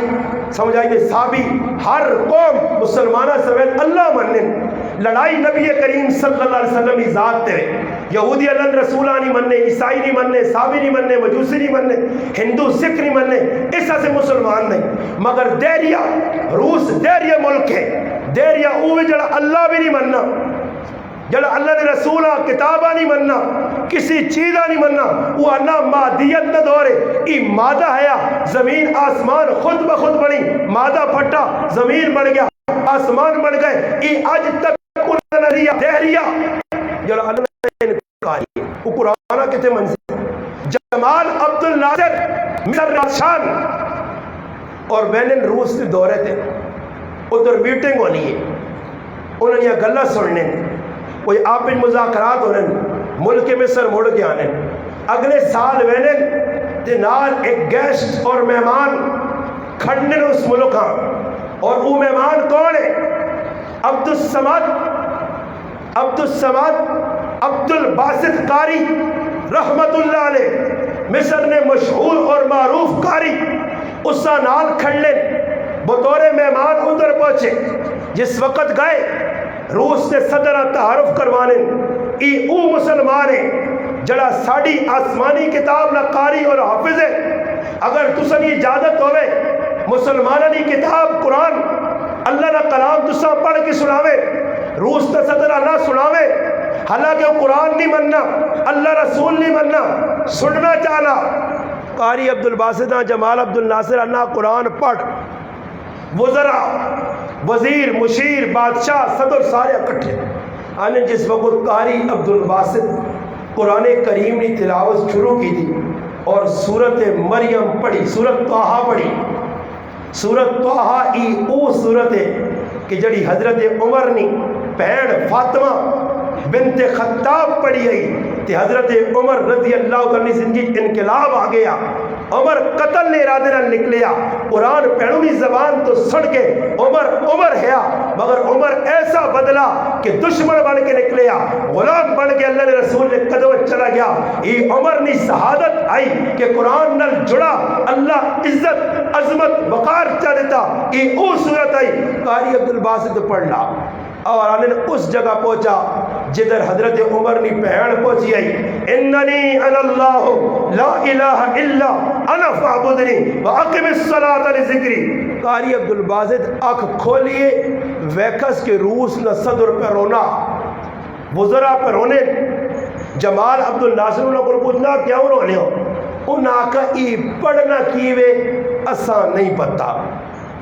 S1: سمجھائیے صحابی ہر قوم مسلمانہ سمیت اللہ مننے، لڑائی نبی کریم صلی اللہ علیہ وسلم کی ذات تے، یہودی اللہ رسولہ نہیں مننے، عیسائی نہیں مننے، صحابی نہیں مننے، مجوسی نہیں مننے، ہندو سکھ نہیں مننے، اس سے مسلمان نہیں، مگر دہریہ روس دہریہ ملک ہے، دہریہ اوہ جڑا اللہ بھی نہیں مننا، جڑا اللہ نے رسولہ کتابہ نہیں مننا، کسی چیزہ نہیں مننا، وہ انا مادیت نہ دورے، ای مادہ ہے، زمین آسمان خود بخود بڑی، مادہ پھٹا زمین بڑھ گیا، آسمان بڑھ گئے، ای آج تک نظریہ دہریہ جڑا اللہ نے انکاری ہے۔ وہ قرآنہ کتے منزل جمال عبد الناصر مصر راشان اور بینن روس کے دورے تھے، ادھر میٹنگ ہونی ہے، انہوں نے یہ گلہ سننے، کوئی آپ ان مذاکرات ہونے، ملک مصر مڑ کے آنے، اگلے سال بینن تے نال ایک گیسٹ اور مہمان کھڑنے اس ملک ہاں، اور وہ مہمان کون ہے؟ عبد الصمد عبد الباسط قاری رحمت اللہ علیہ، مصر نے مشہور اور معروف قاری، اس کا نال کھڑنے بطور مہمان ادھر پہنچے۔ جس وقت گئے روس نے صدر تعارف کروانے، ای او مسلمان ہے جڑا ساڑی آسمانی کتاب نہ قاری اور حافظ ہے، اگر تسن اجازت ہوئے مسلمانہ کی کتاب قرآن اللہ نہ کلام تسا پڑھ کے سناوے، روس کا صدر اللہ سناوے، حالانکہ وہ قرآن نہیں مننا، اللہ رسول نہیں مننا، سننا چاہنا۔ قاری عبد الباسط جمال عبد الناصر اللہ قرآن پڑھ، وزراء وزیر مشیر بادشاہ صدر سارے اکٹھے آنے۔ جس وقت قاری عبد الباسط قرآن کریم نے تلاوت شروع کی تھی اور سورت مریم پڑھی، سورت طٰہٰ پڑھی، سورت طٰہٰ ای او سورت ہے کہ جڑی حضرت عمر نے بہن فاطمہ بنت خطاب پڑھی گئی کہ حضرت عمر رضی اللہ عنہ زندگی انقلاب آ گیا، عمر قتل نے ارادے نہ نکلیا، قرآن پہنونی زبان تو سن کے عمر ہے، مگر عمر ایسا بدلا کہ دشمن بن کے نکلیا، غلام بن کے اللہ نے رسول نے قدم چلا گیا۔ یہ عمر نے شہادت آئی کہ قرآن نل جڑا اللہ عزت عظمت وقار چاہ دیتا، یہ او صورت آئی قاری عبد الباسط پڑھنا، اور آنے اس جگہ پہنچا جدھر حضرت عمر نے پہن پہنچی آئی، اننی انا اللہ لا الہ الا انا فعبدنی واقم الصلاۃ لذکری۔ قاری عبد الباسط آنکھ کھولیے ویکس کے روس نہ صدر پہ رونا، وزراء پہ رونے، جمال عبد الناصر انہوں کو پوچھنا کیوں رونے ہو؟ انہاں آکھا ای پڑھنا کیوے اساں نہیں پتا،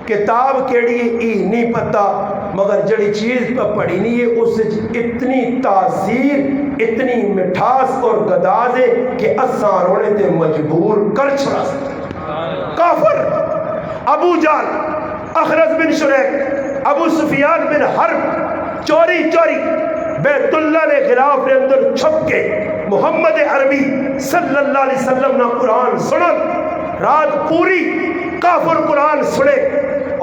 S1: کتاب کیڑی ای نہیں پتا، مگر جڑی چیز پہ پڑھی نہیں ہے اس اتنی تاثیر اتنی مٹھاس اور گداز ہے کہ اساں رونے تے مجبور کر چھڑا سکتے۔ کافر ابو جال اخرس بن شریک ابو سفیان بن حرب چوری بیت اللہ نے غلاف کے اندر چھپ کے محمد عربی صلی اللہ علیہ وسلم نے قرآن سنن، رات پوری کافر قرآن سنے،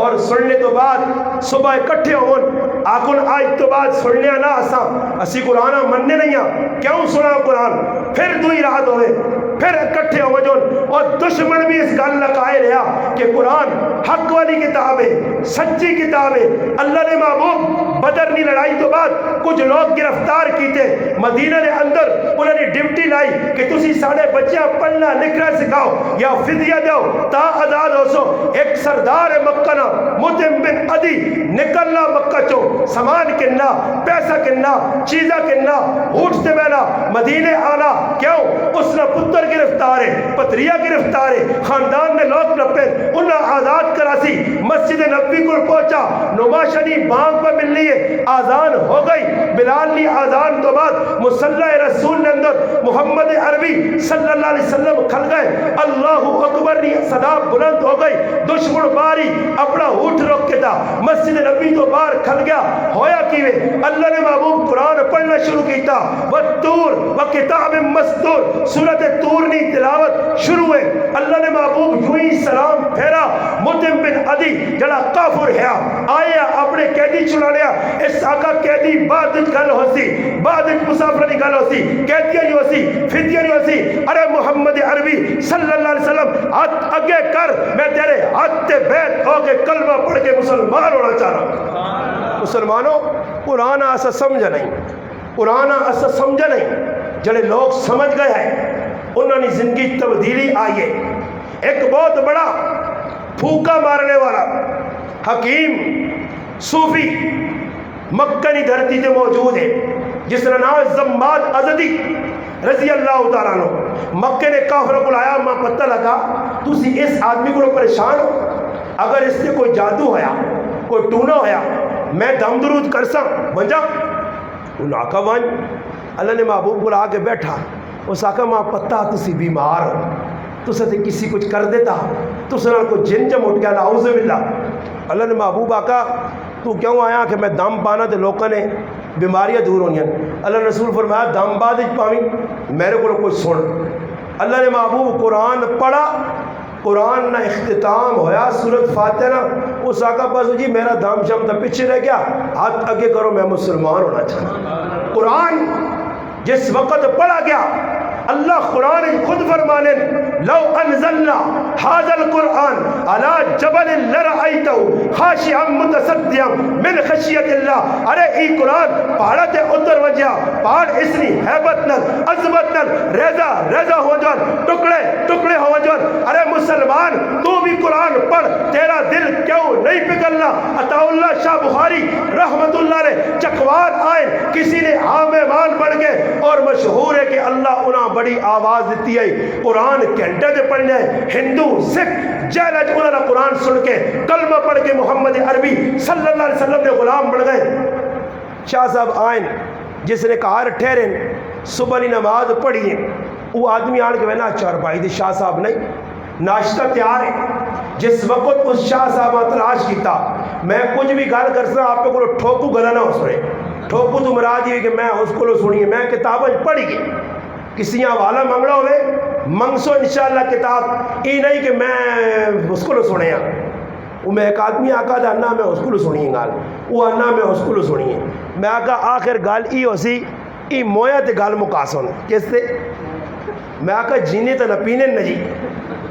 S1: اور سننے تو بعد صبح اکٹھے ہون آکن آج تو بعد سننے نہ اسی قرآن مننے نہیں ہیں، کیوں سنا قرآن؟ پھر دوئی رات ہوئے، پھر اکٹھے ہو جون، اور دشمن بھی اس گل لکائے رہا کہ قرآن حق والی کتاب ہے، سچی کتاب ہے۔ اللہ نے محبوب بدر کی لڑائی تو بعد کچھ لوگ گرفتار کیتے، مدینہ نے اندر انہوں نے ڈیوٹی لائی کہ تسی ساڑھے بچیاں پڑھنا لکھنا سکھاؤ یا فدیہ دو تا آزاد ہو سو۔ ایک سردار مکہ نا مطعم بن عدی نکلنا مکہ چو، سامان کننا، پیسہ کننا، چیزہ کننا، اونٹ سے بینا، مدینے آنا، کیوں؟ اس نے پتر گرفتار ہے، پتریہ گرفتار ہے، خاندان نے لوگ نپے، انہیں آزاد کراسی، مسجد نبی کو پہنچا، نماشنی بانگ پر مل لیے، آزان ہو گئی، بلال لی آزان تو بعد مسلح رسول نے اندر محمد عربی صلی اللہ علیہ وسلم کھل گئے، اللہ اکبر نی صدا بلند ہو گئی، دشمن باری اپنا اٹھ روک کے تھا، مسجد نبی تو باہر کھل گیا، ہویا کیوے؟ اللہ نے محبوب قرآن پڑھنا شروع کیتا، والتور وکتاب مستور، سورت تور نی تلاوت شروع ہے، اللہ نے محبوب یوں ہی سلام پھیرا، مطعم بن عدی جڑا کافر ہے آیا اپنے قیدی چلا لیا، اس آقا قیدی بعد گل ہو سی، بعد مسافر نہیں گل ہو سی، قیدیاں نہیں ہو سی، فدیہ نہیں ہو سی، ارے محمد عربی صلی اللہ علیہ وسلم ہاتھ اگے کر، میں تیرے ہاتھ تے بیت ہو کے کلمہ پڑھ کے مسلمان ہونا چاہ رہا۔ مسلمانوں قرآن ایسا سمجھا نہیں، قرآن ایسا سمجھا نہیں، جڑے لوگ سمجھ گئے ہیں انہوں نے زندگی تبدیلی آئی ہے۔ ایک بہت بڑا پھوکا مارنے والا حکیم صوفی مکہ کی دھرتی تے موجود ہے، جس کا نام زماد ازدی رضی اللہ تعالیٰ عنہ. مکے نے کافر کو لایا, ماں پتہ لگا تسی اس آدمی کو پریشان ہو, اگر اس سے کوئی جادو ہویا, کوئی ٹونا ہویا, میں دم درود کرساں بنجا. انہوں آقا بان اللہ نے محبوب کو لا کے بیٹھا. اس آقا ماں پتہ تسی بیمار ہو, تسے تے کسی کچھ کر دیتا, تسے نال کوئی جن جم اٹھ گیا, نعوذ باللہ. اللہ نے محبوب آقا تو کیوں آیا کہ میں دم پانا تے لوکاں نے بیماریاں دور ہونیاں. اللہ رسول فرمایا دم بعد پاویں میرے کو کوئی سن. اللہ نے محبوب قرآن پڑھا, قرآن نہ اختتام ہویا سورۃ فاتحہ نہ. اس آقا بس جی میرا دم شم تھا پیچھے رہ گیا, ہاتھ آگے کرو میں مسلمان ہونا چاہتا. قرآن جس وقت پڑھا گیا, اللہ قرآن خود فرمانے لو انزلنا هذا القرآن على جبل لرأيته خاشعا متصدعا من خشیت اللہ. ارے ای قرآن پہاڑا تے اتر وجیا, پہاڑ اسنی حیبت نل عظمت نل ریزہ ریزہ ہو جان, ٹکڑے ٹکڑے ہو جان. ارے مسلمان تو بھی قرآن پڑھ, تیرا دل کیوں نہیں پگھلنا. عطا اللہ شاہ بخاری رحمت اللہ نے چکوال آئے, کسی نے عام مان بن گئے اور مشہور ہے کہ اللہ انہاں بڑی آواز دیتی ہے قرآن گھنٹے دے پڑھنے. ہندو سکھ جیلج انہوں نے قرآن سن کے کلمہ پڑھ کے محمد عربی صلی اللہ علیہ وسلم نے غلام بن گئے. شاہ صاحب آئین جس نے کہا ٹھہریں صبح کی نماز پڑھی ہے, وہ آدمی آن کے بہنا چار بھائی دی شاہ صاحب نہیں ناشتہ تیار ہے. جس وقت اس شاہ صاحب تلاش کیتا میں کچھ بھی گل کر سکتا آپ کو ٹھوکو گلا نہ ہو سنے. ٹھوکو تو مراد یہ کہ میں اس کو سنیے میں کتاب پڑھی گئی, کسی حوالہ منگنا ہوئے منگسو انشاءاللہ کتاب, یہ نہیں کہ میں اس کو سنے ہاں. وہ میں ایک آدمی آقا آنا میں اس کو سنی گال, وہ آنا میں اس کو سنی ہے. میں آقا آخر گال ای ہو سی ای مویا تے گال مقاسن کس تے. میں آقا جینے تو نہ پینے نہ جی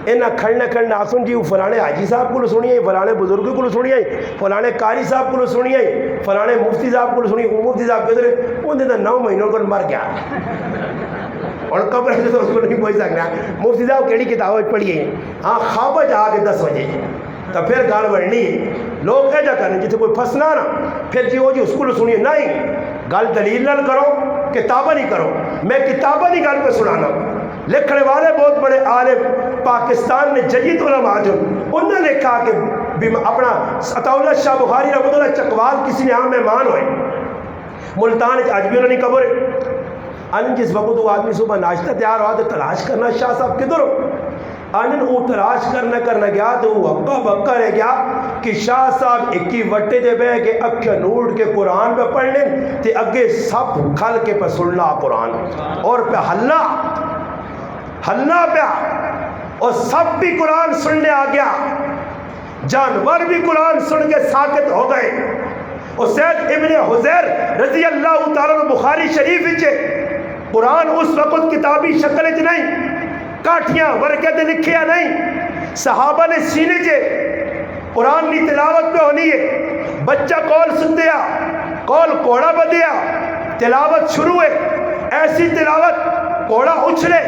S1: نہ کھڑنے کھڑنے آسن جی. فلانے حاجی صاحب کو سنی, فلانے بزرگ کو سنی, فلانے قاری صاحب کو سنی, فلانے مفتی صاحب کو سنی. وہ مفتی صاحب کدھر انہیں تو 9 مہینوں کو مر گیا اور قبر سے تو اس کو نہیں پہنچ سک رہا. مفتی صاحب کیڑی کتاب پڑھی ہے, ہاں خواب جا کے 10 بجے تو پھر گال بڑھنی ہے. لوگ ایجا کریں جیسے کوئی پھنسنا نا پھر جی وہ جی اس کو سنیے. نہیں, گل دلیل نہ کرو, کتابہ نہیں کرو. میں کتابہ نہیں گل پہ سنانا. لکھنے والے بہت بڑے عالم پاکستان میں جدید علماء جو انہوں نے کہا کہ اپنا عطا اللہ شاہ بخاری رحمۃ اللہ چکوال کسی نے یہاں مہمان ہوئے ملتان آج بھی انہوں نے قبر ان جس وقت وہ آدمی صبح ناشتہ تیار ہوا تو تلاش کرنا شاہ صاحب کدھر ہو. ان وہ تلاش کرنا گیا تو وہ ہکا بکا رہ گیا کہ شاہ صاحب ایک ہی وٹے دے بہ کے اکھ نوٹ کے قرآن پہ پڑھ لیں تے اگے سب کھل کے پہ سننا قرآن اور پہ ہلنا پیا اور سب بھی قرآن سننے آ گیا. جانور بھی قرآن سن کے ساکت ہو گئے. اور سید ابن حزیر رضی اللہ تعالیٰ بخاری شریف وچ قرآن اس وقت کتابی شکل وچ نہیں, کاٹھیاں ورقے تے لکھیا نہیں, صحابہ نے سینے چ قرآن کی تلاوت پہ ہونی ہے. بچہ کول سندیا کول کوڑا بدیا تلاوت شروع ہے. ایسی تلاوت کوڑا اچھلے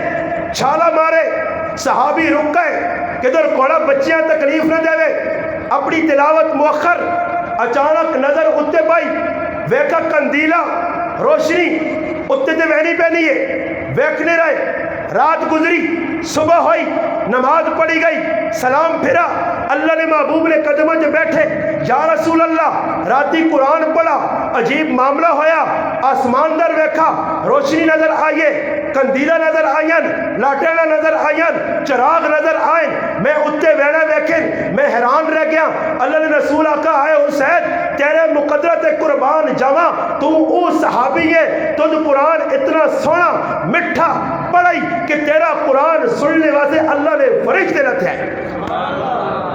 S1: چھالا مارے صحابی رک گئے کدھر کوڑا بچیاں تکلیف نہ دے. اپنی تلاوت مؤخر اچانک نظر اتے پائی ویکا کندیلا روشنی اتے تے وہنی پہنی ہے ویکھنے رہے. رات گزری صبح ہوئی نماز پڑھی گئی سلام پھرا. اللہ نے محبوب نے قدموں سے بیٹھے یا رسول اللہ راتی قرآن پڑھا عجیب معاملہ ہویا. آسمان در ویکھا روشنی نظر آئیے کندیلا نظر آئین لاٹینا نظر آئین چراغ نظر آئین. میں اتے ویڑا ویکھن میں حیران رہ گیا. اللہ نے رسول آقا آئے حسین تیرے مقدرت قربان جاواں تو او صحابی ہے تو قرآن اتنا سونا مٹھا پڑھائی کہ تیرا قرآن سننے واسطے اللہ نے فرشتے نہ تھے.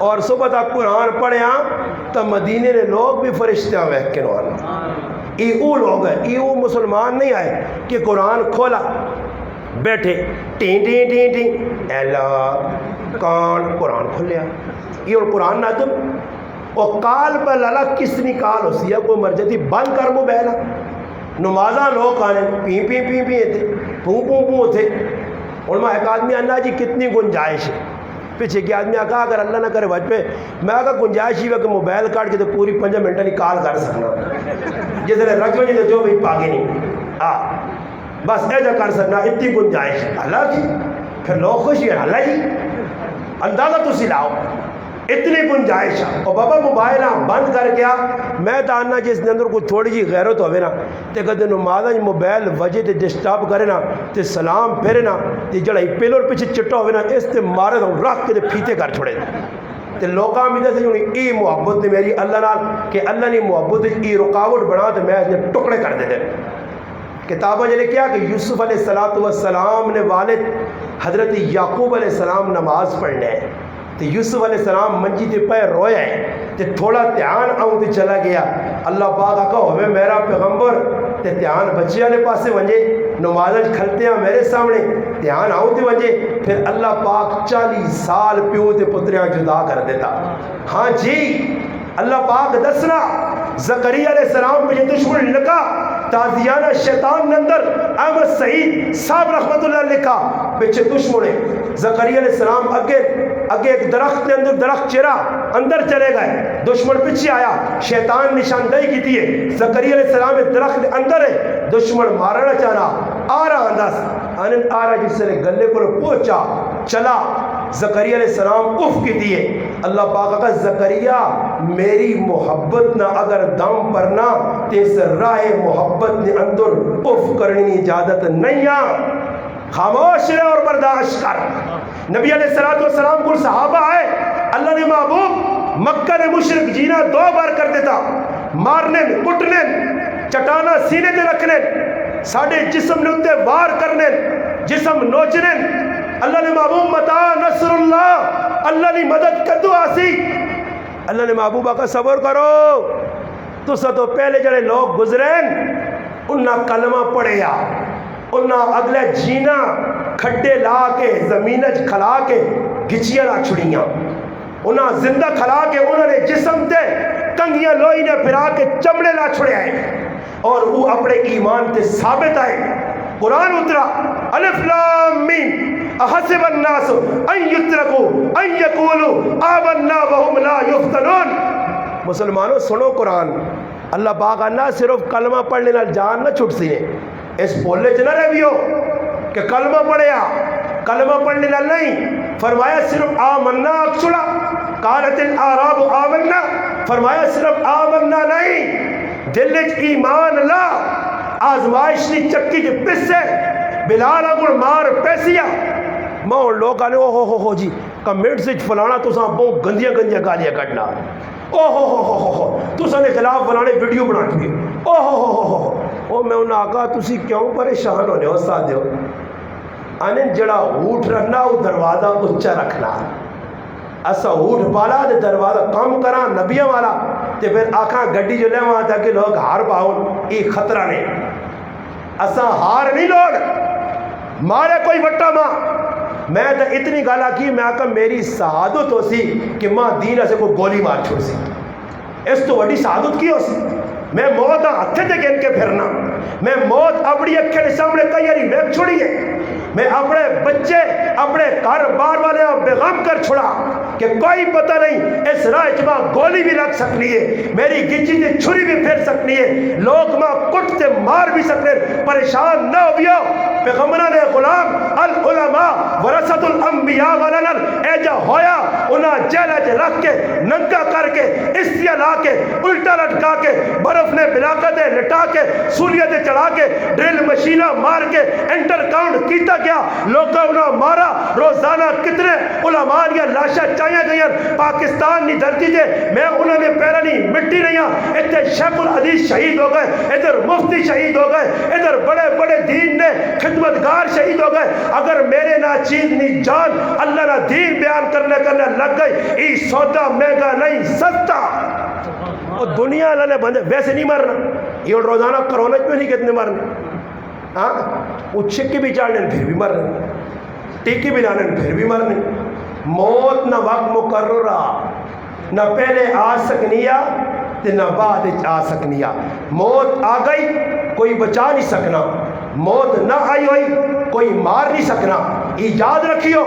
S1: اور صبح تک قرآن پڑھیا تو مدینے نے لوگ بھی فرشتے ویکھ کے نوانا. او لوگ ہیں او مسلمان نہیں آئے کہ قرآن کھولا بیٹھے ٹین ٹین ٹین ٹین اللہ کان قرآن کھولیا. یہ اور قرآن نہ تم اور کال پر لالا کسنی کال ہو سیا کوئی مرجتی بند کر موبائل نمازاں لوگ آنے پی پی پی پی تھے پوں پوں پوں تھے. اور میں ایک آدمی آنا جی کتنی گنجائش ہے پیچھے کہ آدمی آقا اگر اللہ نہ کرے وجہ پہ میں آقا گنجائش ہی ہے کہ موبائل کاٹ کے تو پوری 5 منٹ کی کال کر سکنا جس نے رکھ میں جو بھی پاگے نہیں تھا بس ایجا کر سکنا اتنی گنجائش اللہ جی پھر لوگ خوشی ہے اللہ جی اندازہ تو لاؤ اتنی گنجائش ہے اور بابا موبائل بند کر کے میں داننا جس نے اندر کوئی تھوڑی جی غیرت ہوئے نا تے کدے نمازاں موبائل وجہ تے ڈسٹرب کرے نا تے سلام پھیرے نا تے جڑا پہلو پیچھے چٹا ہوئے نا اس تے مارے تو رکھ کے پھیتے کر چھوڑے تے لوکاں بھی دے ہونی ای محبت میری اللہ نال کہ اللہ نے محبت ای رکاوٹ بنا تے میں اس ٹکڑے کر دے کتابوں نے لکھا کہ یوسف علیہ السلام نے والد حضرت یعقوب علیہ السلام نماز پڑھنے ہیں تو یوسف علیہ السلام منجی تے پہ رویا ہے تے تھوڑا دھیان آؤں تے چلا گیا اللہ پاک آقا ہوئے میرا پیغمبر تے دھیان بچیاں نے پاسے ونجے نمازج کھلتے ہیں میرے سامنے دھیان آؤں تے ونجے پھر اللہ پاک 40 سال پیو تے پتریاں جدا کر دیتا ہاں جی اللہ پاک دسنا زکریا علیہ السلام پہ یہ دشمن لکھا تازیانہ شیطان نے اندر احمد سعید صاحب رحمت اللہ لکھا پیچھے دشمن ہے زکریا علیہ السلام اگے ایک درخت کے اندر درخت چرا اندر چلے گئے دشمن پیچھے آیا شیطان نشاندہی کی تھی زکریا علیہ السلام ایک درخت کے اندر ہے دشمن مارنا چاہنا آ رہا انداز آ رہا جس سے گلے کو پہنچا چلا زکریا علیہ السلام اف کی دیئے اللہ پاک کا زکریا میری محبت نہ اگر دم پرنا تیس راہ محبت نے اندر اف کرنی اجازت نہیں خاموش رہے اور برداشت کر نبی علیہ السلام کو صحابہ آئے اللہ نے محبوب مکہ نے مشرک جینا 2 بار کر دیتا مارنے کٹنے چٹانا سینے تے رکھنے ساڑھے جسم نے اتے وار کرنے جسم نوچنے اللہ نے محبوب متا نصر اللہ نے مدد کدو آسی اللہ نے محبوبہ کا صبر کرو تو سا تو پہلے جڑے لوگ گزرین انہا کلمہ پڑھیا انہا اگلے جینا کھڈے لا کے زمینج کھلا کے گچیاں لا چھڑیاں انہا زندہ کھلا کے انہوں نے جسم تے کنگیاں لوئی نے پھرا کے چمڑے لا چھڑے آئے اور وہ اپنے ایمان تے ثابت آئے قرآن اترا الف لام میم احسب الناس ان یترکوا ان یقولوا آمنا وهم لا یفتنون مسلمانوں سنو قرآن اللہ پاک نہ صرف کلمہ پڑھنے نال جان نہ چھٹ سی اس بولے چ نہ رہیو کہ کلمہ پڑھیا کلمہ پڑھنے نال نہیں فرمایا صرف آمنا اکسڑا قالت الاعراب آمنا فرمایا صرف آمنا نہیں دل وچ ایمان لا آزمائش نی چکی کے پسے بلال اگڑ مار پیسیا ماں لوگ آنے ہو جی کمنٹ سے فلانا تو ساں بہت گندیاں گالیاں کٹنا ہو تو ساں نے خلاف فلانے ویڈیو بنا چکے ہو میں انہوں نے آگا تسی کیوں پریشان ہونے ہو ساتھ دیو آنے جڑا اوٹ رکھنا وہ دروازہ اچھا رکھنا اسا اوٹ پالا دے دروازہ کام کرا نبیوں والا تے پھر آکھاں گڈی جو لے وہاں تھا کہ لوگ ہار پاؤں یہ خطرہ نہیں اسا ہار نہیں لوگ مارے کوئی وٹا ماں میں تو اتنی گالا کی میں آکھا میری سعادت ہو سی کہ ماں دین سے کوئی گولی مار چھوڑ سی اس تو وڈی سعادت کی ہو سی میں موت ہتھے تے گن کے پھرنا میں موت اپنی اکھے دے سامنے کئی ہری ویک چھوڑی ہے میں اپنے بچے اپنے گھر بار والے بیغم کر چھوڑا کہ کوئی پتہ نہیں اس راہ جمع گولی بھی لگ سکنی ہے میری گچی تے چھری بھی پھر سکنی ہے لوگ ماں کٹ تے مار بھی سکنے پریشان نہ ہوئیو پیغمبران نے غلام العلماء ورثۃ الانبیاء والنر اے جا ہویا انہاں جیلہ جے رکھ کے ننگا کر کے استیا لا کے الٹا لٹکا کے برف نے بلاکہ دے لٹا کے سولیہ دے چڑھا کے ڈرل مشینہ مار کے انٹر کاؤنٹ کیتا گیا لوگا انہاں مارا روزانہ کتنے علماء یا لاشا چاہیے گئیں پاکستان نی دھرتی دے میں انہوں نے پہلا نہیں مٹی نہیں ہاں اتنے شیخ الحدیث شہید ہو گئے ادھر مفتی شہید ہو گئے ادھر بڑے بڑے دین نے خدمتگار شہید ہو گئے اگر میرے نہ چیز نی جان اللہ نہ دین بیان کرنے لگ گئی ای سودا مہنگا نہیں سستا اور دنیا اللہ نے بندے ویسے نہیں مرنا یہ روزانہ کرونا میں نہیں کتنے مرنے ہاں وہ چھکی بھی چاڑنے پھر بھی مرنے ٹیکی بھی لانے پھر بھی مرنے موت نہ وقت مقررہ نہ پہلے آ سکنیا نہ بعد آ سکنیا موت آ گئی کوئی بچا نہیں سکنا موت نہ آئی ہوئی کوئی مار نہیں سکنا ایجاد رکھیو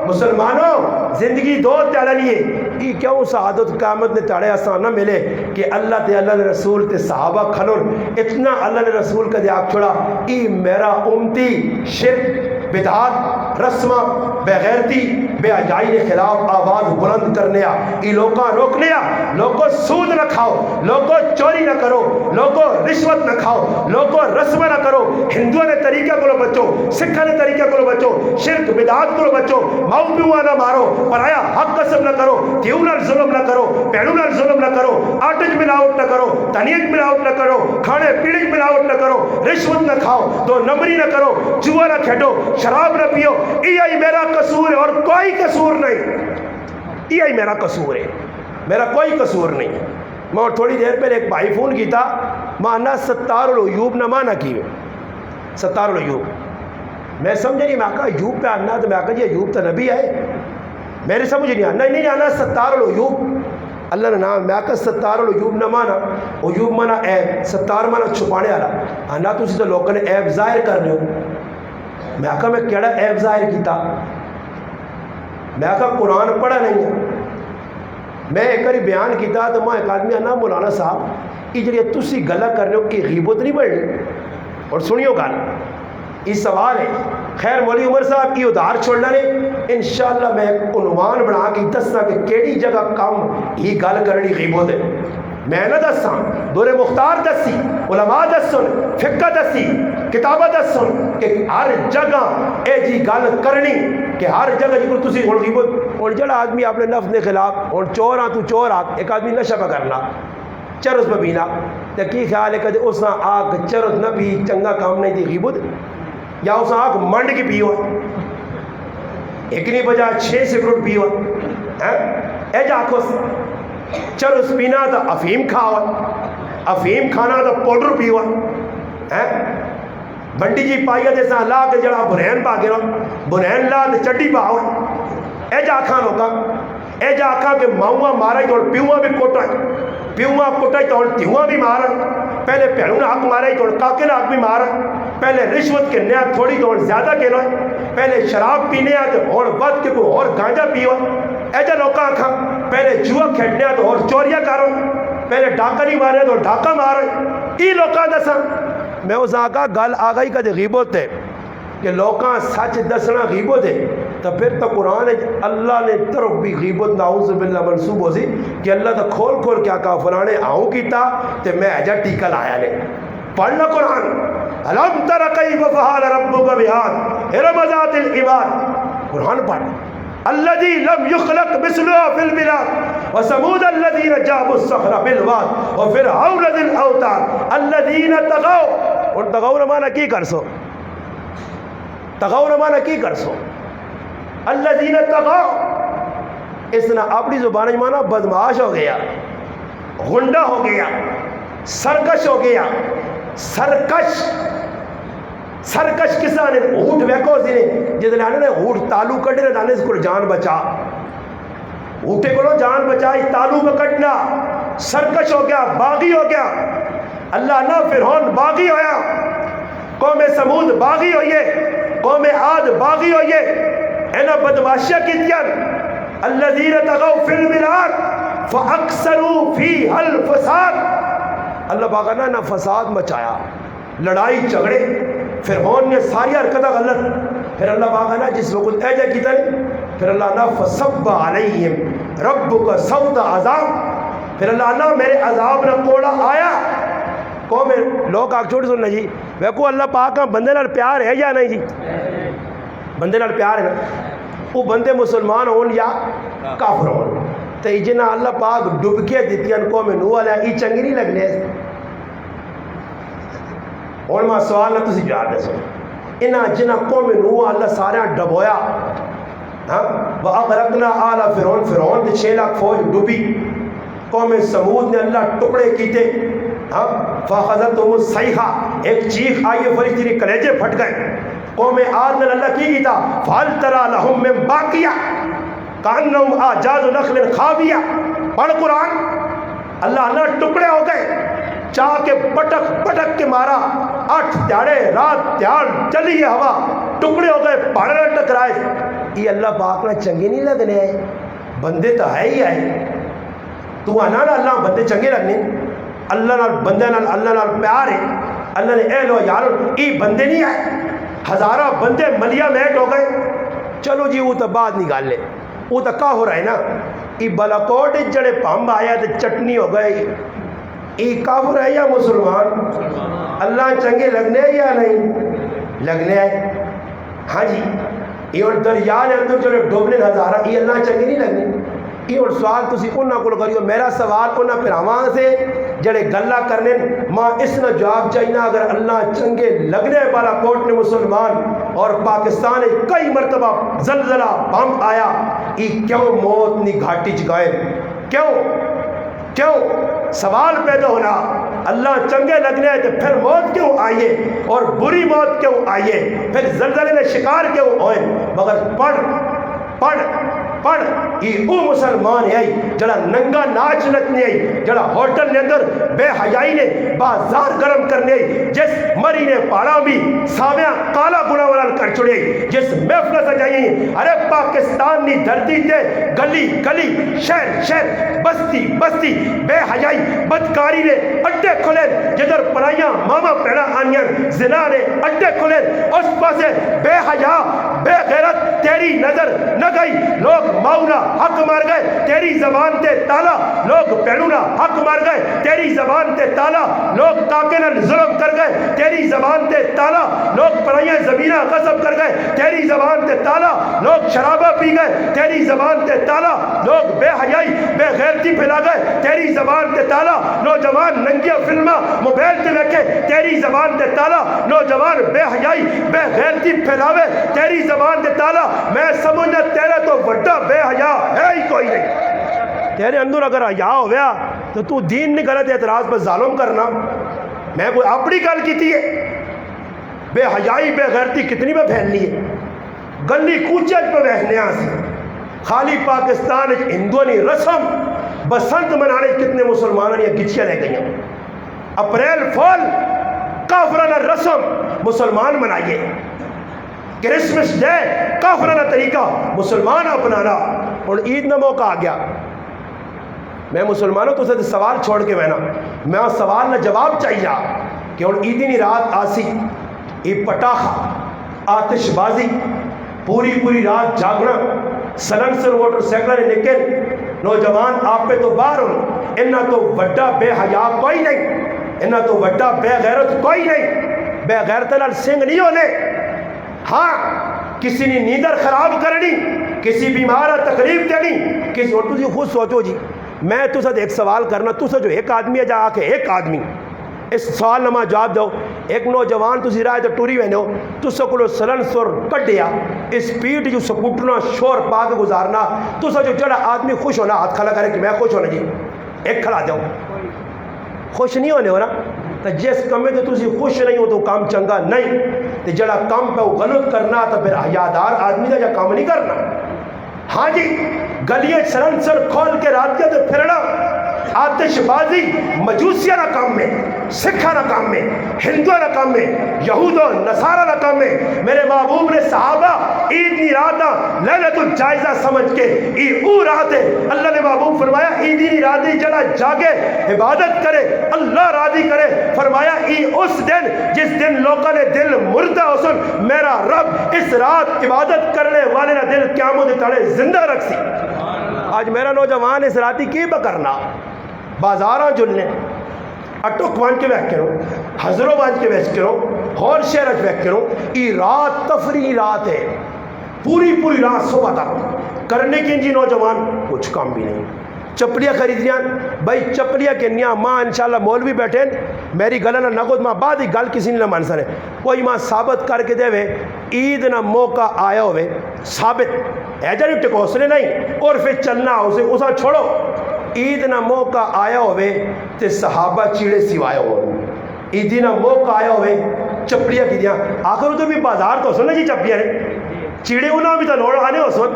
S1: مسلمانوں زندگی دو تیالہ لیے ای کیوں سعادت قیامت نے تاڑے آسان نہ ملے کہ اللہ تے اللہ نے رسول تے صحابہ کھلون اتنا اللہ نے رسول کا دیاک چھوڑا ای میرا امتی شرک بدعات رسمہ بغیرتی بے اجائی کے خلاف آواز بلند کرنے ای لوگاں روکنے لوگوں سود نہ کھاؤ لوگوں چوری نہ کرو لوگوں رشوت نہ کھاؤ لوگوں رسم نہ کرو ہندوؤں نے طریقہ کو بچو سکھا نے طریقہ کو بچو شرک بدعات کو بچو ماؤ پیوا نہ مارو پرایا حق قسم نہ کرو دیو نال ظلم نہ کرو پہنو نال ظلم نہ کرو آٹج ملاوٹ نہ کرو تنیج ملاوٹ نہ کرو کھانے پینے ملاوٹ نہ کرو رشوت نہ کھاؤ دو نمبری نہ کرو جوا نہ کھیڈو شراب نہ پیو یہ میرا قصور ہے اور کوئی قصور نہیں یہ میرا قصور ہے میرا کوئی قصور نہیں میں تھوڑی دیر پہلے ایک بھائی فون کی تھا مانا ستار العیوب نہ مانا کی ستار العیوب میں سمجھے نہیں میں کہا ایوب پہ آنا تو میں کہا جی ایوب تو نبی ہے میرے سمجھ نہیں آنا نہیں جانا ستار العیوب اللہ نے نام میں کہا ستار العیوب نہ مانا عیوب مانا عیب ستار مانا چھپانے والا آنا تسی تو لوگوں نے عیب ظاہر کر رہے ہو میں کہا میں کیڑا عیب ظاہر کیتا میں کہا قرآن پڑھا نہیں ہے میں ایک بار بیان کیتا تو میں ایک آدمی آنا مولانا صاحب یہ جڑی تسی گلا کر رہے ہو کہ غیبت نہیں بڑھنی اور سنیو گل یہ سوال ہے خیر مولوی عمر صاحب کی ادھار چھوڑنا نے انشاءاللہ میں ایک عنوان بنا کے دسنا کہ کیڑی جگہ کم یہ گل کرنی غیبت ہے میں نہ دساں دور مختار دسی علماء دسن فقہ دسی کتابہ دسن کہ ہر جگہ اے جی گل کرنی کہ ہر جگہ جی کو تسی غیبت اور جڑا آدمی اپنے نفس کے خلاف اور چور تو چور ایک آدمی نشہ پہ کرنا چرس پہ پینا تو کی خیال ہے کہ اس نے آگ چرس نہ پی چنگا کام نہیں دی غیبت یا اس نے آگ منڈ کی پیو ایک نہیں بجا 6 سگریٹ پیو اے جا کھوس چرس پینا تو افیم کھاوا افیم کھانا تو پاؤڈر پیوا بنڈی جی پائیے تے سا لا کے جڑا بنین پا گیا بنین لا تے چڈی پاو اے جا کھان ہوگا اے جا کھا کہ ماؤں مارا ہی تو پیواں بھی کوٹا پیواں کوٹا ہی تو تیواں بھی مارا پہلے پہنوں نے حق مارا ہی تو کاکے نے حق بھی مارا پہلے رشوت کے نیا تھوڑی تو زیادہ کے لو پہلے شراب پینے تو اور ود کے کوئی اور گانجا پیو ایجا لوکاں کھا پہلے جوا کھیڈنے تو اور چوریا کرو پہلے ڈاکہ نہیں مارے تو ڈاکہ مارے ای لوکاں دسا میں اس آقا گل آگئی کا غیبت ہے کہ لوکاں سچ دسنا غیبت ہے تو پھر تو قرآن اللہ نے طرف بھی غیبت نعوذ باللہ منصوب ہو سی کہ اللہ تو کھول کھول کیا کہا فلانے آؤں کیتا تو میں ایجا ٹیکہ لایا نے پڑھنا قرآن الم تر کیف فعل ربک بعاد ارم ذات العماد قرآن پڑھ الذی لم یخلق مثلها فی البلاد وثمود الذین جابوا الصخر بالواد وفرعون ذی الاوتاد الذین طغوا اور طغوا مانا کی کر سو طغوا مانا کی کر سو الذین طغوا اس نے اپنی زبان میں مانا بدمعاش ہو گیا غنڈہ ہو گیا سرکش ہو گیا سرکش سرکش کسا نے اونٹ ویکو سی نے جس نے نے اونٹ تالو کڈے نے دانے کو جان بچا اونٹے کو جان بچائی تالو میں کٹنا سرکش ہو گیا باغی ہو گیا اللہ نہ فرعون باغی ہویا قوم سمود باغی ہوئیے قوم عاد باغی ہوئیے اینا بدماشیاں کیتیاں الذین طغوا فی البلاد فاکثروا فیہا الفساد اللہ باغا نہ فساد مچایا لڑائی جھگڑے فرعون نے ساری حرکتیں غلط پھر اللہ باغا نہ جس وقت ایجا کی تن پھر اللہ نہ فصب علیہم ربک صوت عذاب پھر اللہ نہ میرے عذاب نہ کوڑا آیا قوم لوگ آگ چھوڑی سننا جی ویکو اللہ پاک بندے نال پیار ہے یا نہیں جی بندے نال پیار ہے وہ بندے مسلمان ہون یا کافر ہون تو جنہ اللہ پاک ڈبکیاں دیتیاں قوم نوح علیہ ای چنگی نہیں لگنے اور میں سوال نہ تسی جواب دے سو انہاں جنہ قوم نوح اللہ سارے ڈبویا وَأَغْرَقْنَا آلَ فرعون فرعون نے 6 لاکھ فوج ڈوبی قوم سمود نے اللہ ٹکڑے کیتے فَأَخَذَتْهُمُ الصَّيْحَةُ ایک چیخ آئی فرشتے کے کلیجے پھٹ گئے قوم عاد نے اللہ کی کیتا فَهَلْ تَرَى لَهُم مِّن بَاقِيَةٍ كَأَنَّهُمْ أَعْجَازُ نَخْلٍ خَاوِيَةٍ پڑھ قرآن اللہ نہ ٹکڑے ہو گئے چاہ کے پٹک پٹک کے مارا 8 دیہڑے رات دیہڑ چلی ہے ہوا ٹکڑے ہو گئے پہاڑ نہ ٹکرائے یہ اللہ پاک نہ چنگے نہیں لگنے آئے بندے تو ہے ہی آئے تو آنا نا اللہ بندے چنگے لگنے اللہ نال بندے نال اللہ نال پیار ہے اللہ نے اے لو یارو یہ بندے نہیں آئے ہزارہ بندے ملیا میٹ ہو گئے چلو جی وہ تو بعد نکال لے وہ تو کا ہو رہا ہے نا یہ بلاکوٹ جڑے پمب آیا تو چٹنی ہو گئی یہ کافر ہے یا مسلمان اللہ چنگے لگنے یا نہیں لگنے آئے ہاں جی یہ اور دریا نے اندر جو ڈوبنے ہزارہ یہ اللہ چنگے نہیں لگنے یہ اور سوال تسی انہاں کو کریو میرا سوال انہاں پھراواں سے جڑے گلا کرنے ماں اس نے جواب چاہینا اگر اللہ چنگے لگنے بالا کوٹ نے مسلمان اور پاکستان کئی مرتبہ زلزلہ بم آیا یہ کیوں موت نی گھاٹی چکائے کیوں سوال پیدا ہونا اللہ چنگے لگنے تو پھر موت کیوں آئیے اور بری موت کیوں آئیے پھر زلزلے نے شکار کیوں ہوئے مگر پڑھ یہ او مسلمان ہے جڑا ننگا ناچ نچنے آئی جڑا ہوٹل نے اندر بے حیائی نے بازار گرم کرنے آئی جس مری نے پاڑا بھی سامیاں کالا گناہ والا کر چھڑے جس محفل سجائی ارے پاکستان نی دھرتی تے گلی شہر بستی بے حیائی بدکاری نے اڈے کھلے جدھر پرائیاں ماما پیڑا آنیاں زنا نے اڈے کھلے اس پاسے بے حیا بے غیرت تیری نظر نہ گئی لوگ ماؤنا حق مار گئے تیری زبان تے تالا لوگ پہلونا حق مار گئے تیری زبان تے تالا لوگ کاکے نال ظلم کر گئے تیری زبان تے تالا لوگ پرائیاں زمینہ غصب کر گئے تیری زبان تے تالا لوگ شرابہ پی گئے تیری زبان تے تالا لوگ بے حیائی بے غیرتی پھیلا گئے تیری زبان تے تالا نوجوان ننگیا فلمہ موبائل تے رکھے تیری زبان تے تالا نوجوان بے حیائی بے غیرتی پھیلاوے تیری زبان تے تالا میں سمجھنا تیرے تو بڑا بے حیا ہے ہی کوئی نہیں تیرے اندر اگر حیا ہو گیا تو دین نہیں غلط اعتراض پر ظالم کرنا میں کوئی اپنی گل کی ہے بے حیائی بے غیرتی کتنی میں پھیلنی ہے گلی کوچے پہ بہنے سے خالی پاکستان ہندوؤں نے رسم بسنت منانے کتنے مسلمانوں نے گچیاں لے گئی ہیں اپریل فول کافرانہ رسم مسلمان منائیے کرسمس ڈے کافرانہ طریقہ مسلمان اپنانا اور عید نہ موقع آ گیا میں مسلمانوں تو سے سوال چھوڑ کے میں سوال نہ جواب چاہیے کہ اور عیدی رات آسی یہ پٹاخا آتش بازی پوری رات جاگنا سلنسر موٹر سائیکل لیکن نوجوان آپ پہ تو باہر ہو انہاں تو وڈا بے حیا کوئی نہیں انہاں تو وڈا بے غیرت کوئی نہیں بے غیرت نال سنگ نہیں ہونے ہاں کسی نے نیندر خراب کرنی کسی بیمار تکلیف دینی کسی اور تجھے خود سوچو جی میں تو سے ایک سوال کرنا تو سے جو ایک آدمی ہے جا آ کے ایک آدمی اس سوال نما جواب دو ایک نوجوان تسی رائے تو ٹوری وینو تو سکلو سلن سور کٹیا اسپیڈ جو سکوٹرنا شور پا کے گزارنا تو سے جو جڑا آدمی خوش ہونا ہاتھ کھلا کرے کہ میں خوش ہونا جی ایک کھلا دو خوش نہیں ہونے ہو نا تو جس کام میں تو تسی خوش نہیں ہو تو کام چنگا نہیں تو جڑا کام پہ وہ غلط کرنا تو پھر حیادار آدمی کا جا کام نہیں کرنا ہاں جی گلیاں سلنسر کھول کے رات کے تو پھرنا آتش بازی مجوسیہ نہ کام میں سکھا نہ کام میں ہندو نہ کام میں یہود و نصارہ نہ کام میں میرے محبوب نے صحابہ عید نی راتاں لیلۃ الجائزہ سمجھ کے او رات ہے اللہ نے محبوب فرمایا عیدی نی راتی جڑا جاگے عبادت کرے اللہ راضی کرے فرمایا ای اس دن جس دن لوگوں نے دل مردہ حسن میرا رب اس رات عبادت کرنے والے نہ دل قیامت تڑے زندہ رکھ سی آج میرا نوجوان اس راتی کی بکرنا بازاراں جلنے اٹک وان کے بیٹھ کرو حضروں وان کے بیٹھ کرو اور شہرت بیٹھ کرو ای رات تفریح رات ہے پوری رات صبح تک کرنے کی جی نوجوان کچھ کام بھی نہیں چپلیاں خریدیاں بھائی چپلیاں کنیاں ماں انشاءاللہ مولوی بیٹھے میری گل نہ نگود ماں بعد ہی گل کسی نے نہ مان سنے کوئی ماں ثابت کر کے دے وے عید نہ موقع آیا ہوئے ثابت ہے جانی ٹکوسنے نہیں اور پھر چلنا اسے اسا چھوڑو عید نہ موقع آیا ہوئے تے صحابہ چیڑے سوائے ہو عیدی نہ موقع آیا ہوئے چپلیاں کی دیاں آخر ادھر بھی بازار تو سن جی چپلیاں نے چیڑے انہاں بھی تو لوڑ آنے ہو سن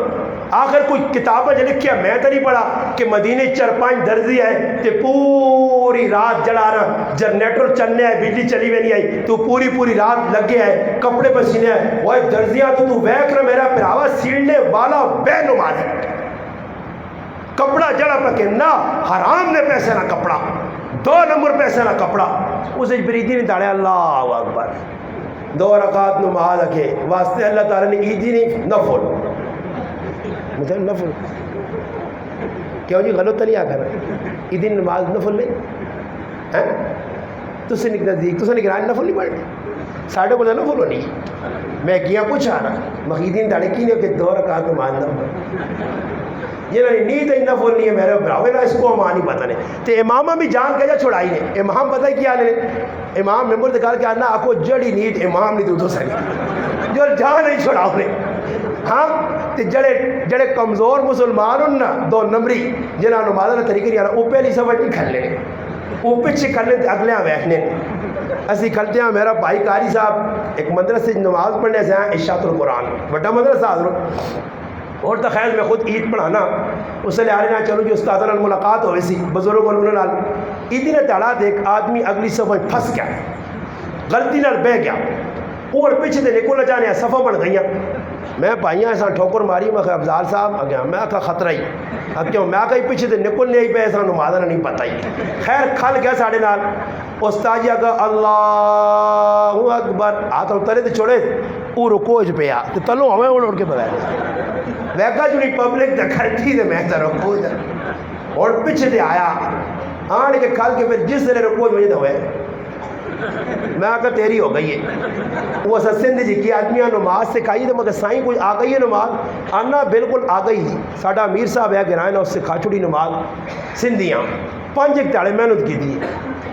S1: آخر کوئی کتابیں جو لکھیا میں تو نہیں پڑھا کہ مدینے 4-5 درزی ہے تے پوری رات جڑا رہا جنریٹر چلنے ہے بجلی چلی ہوئی نہیں آئی تو پوری رات لگے ہے کپڑے پسینے ہے وہ درزیاں تو ویکھ رہا میرا پراوا سیڑنے والا بے نماز ہے کپڑا جڑا پکے نہ حرام نے پیسے نہ کپڑا 2 نمبر پیسے نہ کپڑا اسے بریدی نے داڑے اللہ اکبر 2 رکعت نماز رکھے واسطے اللہ تعالیٰ نے عیدی نہیں نفل مطلب نفل کیوں جی غلط تو نہیں آ کر عیدی نماز نفل نہیں ہے تُس نزدیک تُس نگران نفل نہیں پڑھتے ساڑھے کو نفل ہونی میں کیا کچھ آ رہا مخیدین داڑے کی نہیں کہ 2 رکعت نماز نفل یہ نیت نفل نہیں ہے میرے براوے نا اس کو امام نہیں پتہ نہیں تو امامہ بھی جان کے جا چھوڑائی نے امام پتہ ہے کیا لے امام ممبر دکھا کے آنا آپ کو جڑی نیت امام نہیں تو سکتی جو جان نہیں چھوڑاؤ نے ہاں تو جڑے کمزور مسلمان ہوں نا 2 نمبری جنہاں نمازہ نا طریقے نہیں آ رہا وہ پہلی سفر نہیں کھل لے وہ پیچھے کھل لے اگلے ہاں بیٹھنے اسی کھلتے ہیں میرا بھائی قاری صاحب ایک مدرسے نماز پڑھنے سے ہیں اشاعت القرآن بڑا مدرسہ حضرت اور تو خیر میں خود عید پڑھانا اس سے لے آنے نہ چلو جو استاد نال ملاقات ہوئی سی بزرگ انہوں نال عیدی نے تعداد ایک آدمی اگلی صفحہ پھنس گیا غلطی نال بہ گیا اور پیچھے سے نکل جانے صفحہ بن گئی میں بھائیاں ایسا ٹھوکر ماری میں افضال صاحب آ گیا میں کہا خطرہ ہی اب کیوں میں کہیں پیچھے سے نکل نہیں آئی پہ ایسا نمازہ نہیں پتہ ہی خیر کھل گیا ساڑھے نال استاد جی کہا اللہ اکبر ہاتھ اترے تو چھوڑے وہ رکو پہ آ تو تلو ہمیں اڑ کے بغیر ویکا جو نہیں پبلک دا کھڑتی دے میں تا رکو جا اور پیچھے دے آیا آنے کے کھال کے پھر جس طرح رکو جو ہوئے میں آکا تیری ہو گئی ہے وہ سندھ جی کی آدمیاں نماز سے کھائی تھے مگر سائیں کوئی آ گئی ہے نماز آنا بالکل آ گئی ہی ساڑھا امیر صاحب ہے گرائن اس سے کھا چھوڑی نماز سندھیاں 5 ایک تاڑے محنت کی تھی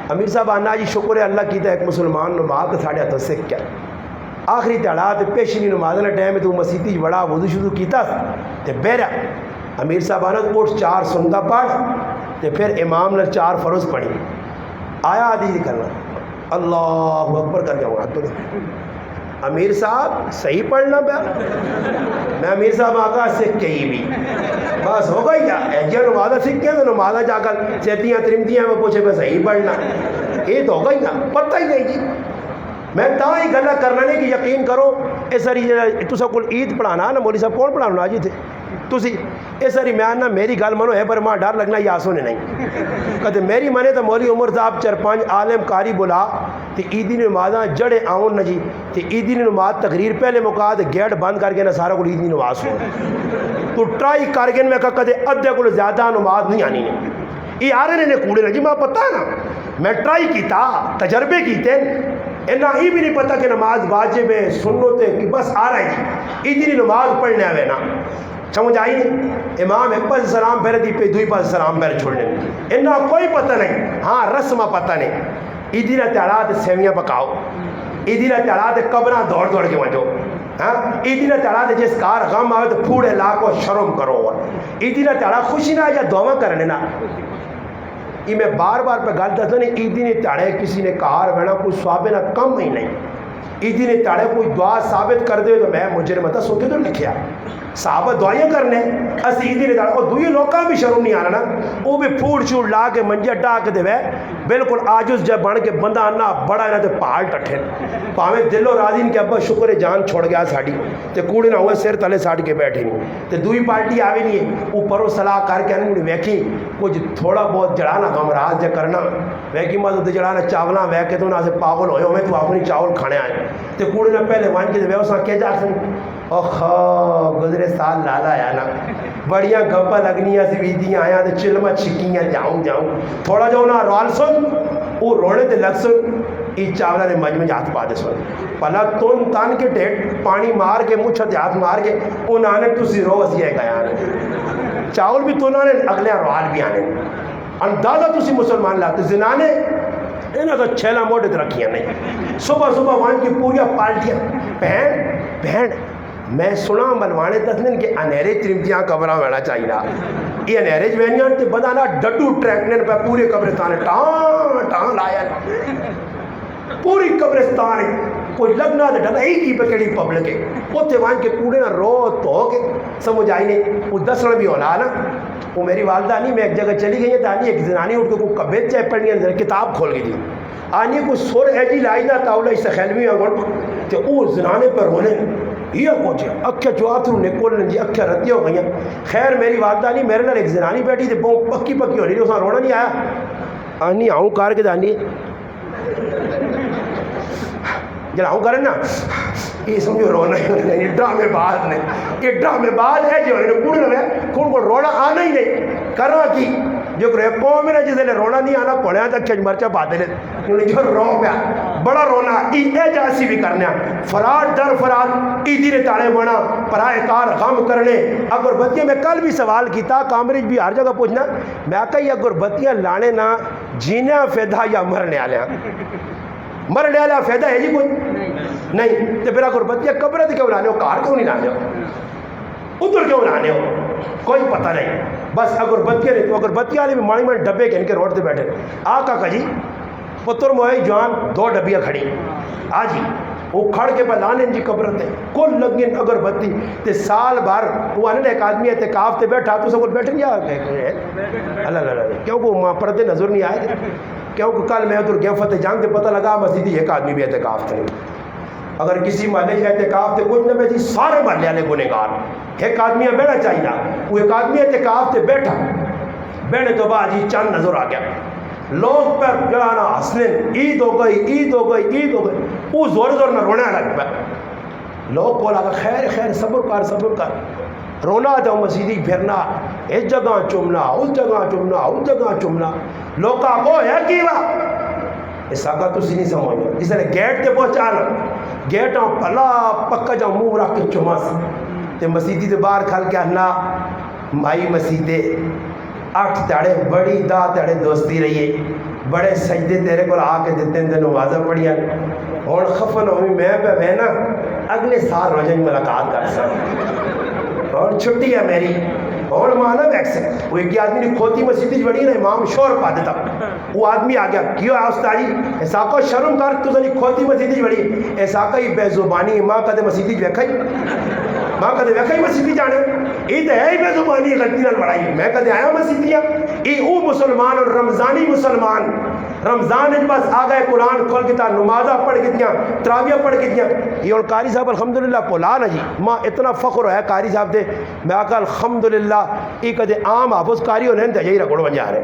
S1: امیر صاحب آنا جی شکر ہے اللہ کی تھا ایک مسلمان نماز کے ساڑھے ہاتھوں سکھ کیا آخری تعداد پیشنی نماز کا ٹائم ہے تو مسیتی بڑا وضو شروع کیتا تے بیرا امیر صاحب آنا کوٹ 4 سنتا پڑھ تے پھر امام نے 4 فرض پڑھی آیا آدھی کرنا اللہ اکبر کر جاؤں گا امیر صاحب صحیح پڑھنا پیا میں امیر صاحب آقا سکھ کہیں بھی بس ہو گئی کیا نمازہ سکھ کے تو نمازہ جا کر چیتیاں ترمتیاں میں پوچھے میں صحیح پڑھنا یہ تو ہو گئی نا پتہ ہی نہیں جی میں تا ہی گلا کرنا نہیں کہ یقین کرو اس ساری تسا کل عید پڑھانا نا مولوی صاحب کون پڑھانا جی تھے تسی اس ساری میں آنا میری گل منو ہے پر ماں ڈر لگنا یا سونے نہیں کہتے میری منے تو مولوی عمر صاحب 4-5 عالم کاری بلا تے عیدی نمازاں جڑے آؤں نہ جی تے عیدی نماز تقریر پہلے موقع تے گیٹ بند کر کے نا سارا کو عیدی نماز ہو تو ٹرائی کر کے میں کہتے ادھے کو زیادہ نماز نہیں آنی ہے یہ آ رہے نے کوڑے نا جی میں پتہ ہے نا میں ٹرائی کیتا تجربے کیتے اینا ہی بھی نہیں پتا کہ نماز واجب ہے سنت ہے کہ بس آ رہا ہے عیدی نماز پڑھنے آوے نا سمجھ آئی نہیں امام ایک پاس سلام پہلے دی پہ دوئی پاس سلام پہلے چھوڑنے اینا کوئی پتہ نہیں ہاں رسمہ پتہ نہیں عیدی نہ تعداد سیویاں پکاؤ عیدی نہ تعداد قبرہ دوڑ کے وجو ہاں عیدی نہ تعداد جس کار غم آئے تو پھوڑے لاکو شرم کرو عیدی نہ تعداد خوشی نہ یا دعویٰ کرنے نا یہ میں بار بار پہ گل دستا نہیں عیدی نے تاڑے کسی نے کار بنا کوئی ثواب نہ کم ہی نہیں عیدی نے تاڑے کوئی دعا ثابت کر دے تو میں مجھے مطلب سوتے تو لکھیا صحابہ دعائیں کرنے اس عیدی نے تاڑے اور دوئی لوکاں بھی شرم نہیں آنا نا وہ بھی پھوڑ چھوڑ لا کے منجر ڈا کے دے بالکل آجز جب بن کے بندہ آنا بڑا ہے نا تو پہاڑ ٹٹھے پاویں دل و راضی ان کے ابا شکر جان چھوڑ گیا ساڑی تے کوڑے نہ ہوئے سر تلے ساڑ کے بیٹھے نہیں تے دوئی پارٹی آوے نہیں ہے اوپر و صلاح کر کے انہوں نے ویکھی کچھ تھوڑا بہت جڑانا غمراز جا کرنا ویکھی ماں تو جڑانا چاولاں ویکھے تو نہ سے پاگل ہوئے ہمیں تو اپنی چاول کھانے آئے تے کوڑے نہ پہلے وان کے دے ویسا کیا جا سن گزرے سال لالا آیا نا بڑیاں گپا لگنیاں سی ویدیاں آیا تے چلما چھکیاں جاؤں تھوڑا جو نا رول سن وہ روڑے تے لگ سن ای چاولا نے مجمع ہاتھ پا دے سن پلا تون تان کے ڈیٹ پانی مار کے مچھت ہاتھ مار کے انہوں نے تسی رو وسی ہے گیا چاول بھی تو نے اگلے روال بھی آنے اندازہ تسی مسلمان لاتے زنانے انہاں تو چھیلا موٹے رکھیاں نہیں صبح وہاں کی پوریا پالٹیاں بہن میں سنا ملوانے دسنن کہ انہرے ترمتیاں قبرہ ہونا چاہیے یہ انہرے جوینیاں تے بدانا ڈڈو ٹریکنے پہ پورے قبرستان ٹان لایا پوری قبرستان کوئی لگنا تو ڈلا ہی کی پہ کہڑی پبلک ہے اتنے وہاں کے کوڑے نہ رو تو کے سمجھ آئی نہیں وہ دسنا بھی ہونا نا وہ میری والدہ نہیں میں ایک جگہ چلی گئی ہے دانی ایک زنانی اٹھ کے کوئی کبیت چاہے پڑھنی ہے کتاب کھول گئی تھی آنی کوئی سور ایجی لائی نہ تاولا اس سے خیلوی اگر تو وہ زنانے پر رونے یہ پہنچے اکھے چواتھروں نکولنے جی اکھے رتیاں ہو گئی خیر میری والدہ نہیں میرے نال ایک زنانی بیٹھی تھی بہت پکی پکی ہو رہی اس رونا نہیں آیا آنی آؤں کار کے دانی جب آؤں کریں نا یہ سمجھو رونا ہی ڈرامے باز نے یہ ڈرامے باز ہے جو کوڑے لگے کون کو رونا آنا ہی نہیں کرنا کی جو کہ قوم ہے جس نے رونا نہیں آنا پڑھیا تک کھج مرچا پاتے لے جو رو پیا بڑا رونا اے جاسی بھی کرنے فراد در فراد ایدی نے تاڑے بنا پرائے کار غم کرنے اگربتیاں میں کل بھی سوال کیتا کامریج بھی ہر جگہ پوچھنا میں آکا یہ اگربتیاں لانے نہ جینے فیدہ یا مرنے آلے مرنے والا فائدہ ہے جی کوئی نہیں تو پھر اگربتیاں قبرت کیوں لانے ہو کار کیوں نہیں لانے ہو ادھر کیوں لانے ہو کوئی پتہ نہیں بس اگربتیاں نہیں تو اگربتیاں والے بھی ماڑی ماڑی ڈبے کے روڈ پہ بیٹھے آقا جی پتر موئی جوان 2 ڈبیاں کھڑی آ جی وہ کھڑ کے پلانے جی قبرت ہے کل لگی اگربتی تے سال بھر وہ آنے ایک آدمی اعتکاف تے بیٹھا تو سب بیٹھے نہیں آ اللہ اللہ کیوں کو ماں پردے نظر نہیں آئے کیونکہ کل میں ادھر گیا فتح جنگ تے پتہ لگا مسجد ایک آدمی بھی اعتکاف تھے اگر کسی محلے کے اعتکاف تے کچھ نہ بیٹھی سارے محلے والے گنہگار ایک آدمی بیٹھا چاہیے وہ ایک آدمی اعتکاف تے بیٹھا بیٹھے تو بعد جی چند نظر آ گیا لوگ پر جلانا ہنسنے عید ہو گئی عید ہو گئی عید ہو گئی وہ زور زور نہ رونا لگ پہ لوگ کو لگا خیر خیر صبر کر رونا جاؤ مسیدی پھرنا اس جگہ چومنا اس جگہ چومنا اس جگہ چومنا لوگ کا کو ہے کی وا ایسا کا تو نہیں سمجھنا جس نے گیٹ تے پہنچانا گیٹ پلا پکا جاؤ منہ رکھ کے چوما تے مسیدی تے باہر کھل کے آنا مائی مسیدے 8 تاڑے بڑی دا تاڑے دوستی رہیے بڑے سجدے تیرے کو آ کے دیتے ہیں نمازاں پڑھیاں اور خفن ہوئی میں پہ بہنا اگلے سال روزہ ملاقات کر سکتا اور چھٹی ہے میری اور مانا ویکس ہے وہ ایک آدمی نے کھوتی مسجد بڑی نا امام شور پا دیتا وہ آدمی آ گیا کیوں ہے استاد جی ایسا کو شرم کر تو ذری کھوتی مسجد بڑی ایسا کا ہی بے زبانی ماں کدے مسجد ویکھائی ماں کدے ویکھائی مسجد جانے یہ تو ہے ہی بے زبانی غلطی نال بڑھائی میں کدے آیا مسجدیاں یہ او مسلمان اور رمضانی مسلمان رمضان بس آ گئے قرآن کھول کے نمازہ پڑھ کے دیا تراویہ پڑھ کے دیا یہ اور قاری صاحب الحمدللہ پولانا جی ماں اتنا فخر ہے قاری صاحب دے میں آکا الحمدللہ یہ کدے عام حافظ قاری ہونے ہیں تجھے رکھڑ بن جا رہے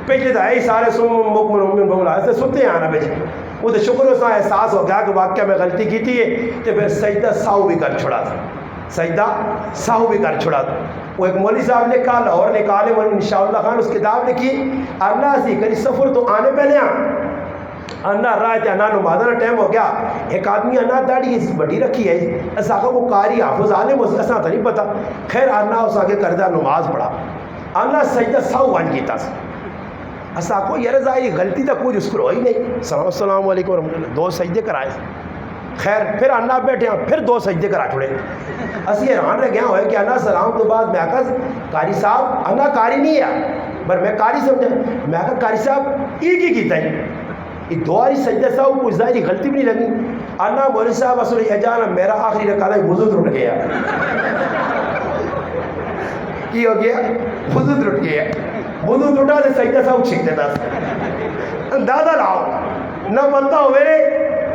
S1: پیچھے تو ہے ہی سارے سم مکمل امین بملا ایسے سنتے ہیں آنا بیچے وہ تو شکر اس احساس ہو گیا کہ واقعہ میں غلطی کی تھی تو پھر سجدہ ساؤ بھی کر چھوڑا تھا سجدہ ساؤ بھی کر چھوڑا تھا وہ ایک مولوی صاحب نے کہا لاہور نے کہا لے مولانا انشاءاللہ خان اس کتاب لکھی اللہ سی کری سفر تو آنے پہلے انا رائے تے انا نمازہ ٹائم ہو گیا ایک آدمی انا داڑھی اس بڑی رکھی ہے ایسا کہ وہ قاری حافظ عالم ایسا تو نہیں پتا خیر انا اس آگے کردہ نماز پڑھا انا سجدہ ساؤ وان کیتا سا ایسا کو یہ رضائی غلطی تک کوئی اس کو ہوئی نہیں السلام علیکم ورحمۃ اللہ 2 سجدے کرائے خیر پھر انا بیٹھے ہیں پھر 2 سجدے کرا چھوڑے اسی حیران رہ گیا ہوئے کہ انا سلام تو بعد میں آکا قاری صاحب انا قاری نہیں ہے پر میں قاری سمجھا میں آکا قاری صاحب ایک ہی کیتا ہے یہ 2 آری سجدہ صاحب کوئی ظاہری غلطی بھی نہیں لگی انا مولوی صاحب اصل اجانا میرا آخری رکعت وضو ٹوٹ گیا کی ہو گیا وضو ٹوٹ گیا وضو ٹوٹا تو سجدہ صاحب چھک دیتا اندازہ لاؤ نہ بنتا ہو میرے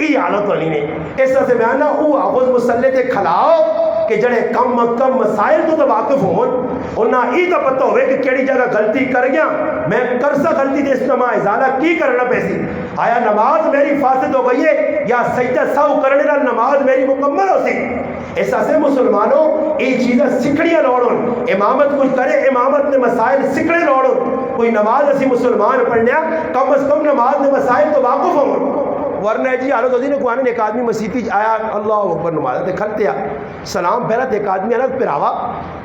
S1: یہ حالت والی نہیں اس طرح سے میں آنا وہ حافظ مسلح تے کھلاؤ کہ جڑے کم مسائل تو واقف ہون اور نہ یہ تو پتہ ہوئے کہ کیڑی جگہ غلطی کر گیا میں کرسا غلطی دے استعمال ازالہ کی کرنا پیسی آیا نماز میری فاسد ہو گئی ہے یا سجدہ ساؤ کرنے نال نماز میری مکمل ہو سی ایسا سے مسلمانوں یہ چیزیں سکھڑیاں لوڑوں امامت کچھ کرے امامت نے مسائل سکھڑے لوڑوں کوئی نماز اسی مسلمان پڑھنے کم از کم نماز نے مسائل تو واقف ہوں ورنہ جی حالت ہوتی نے کوئی ایک آدمی مسیحی آیا اللہ اکبر نماز تے کھلتے سلام پھیرا ایک آدمی آنا پھراوا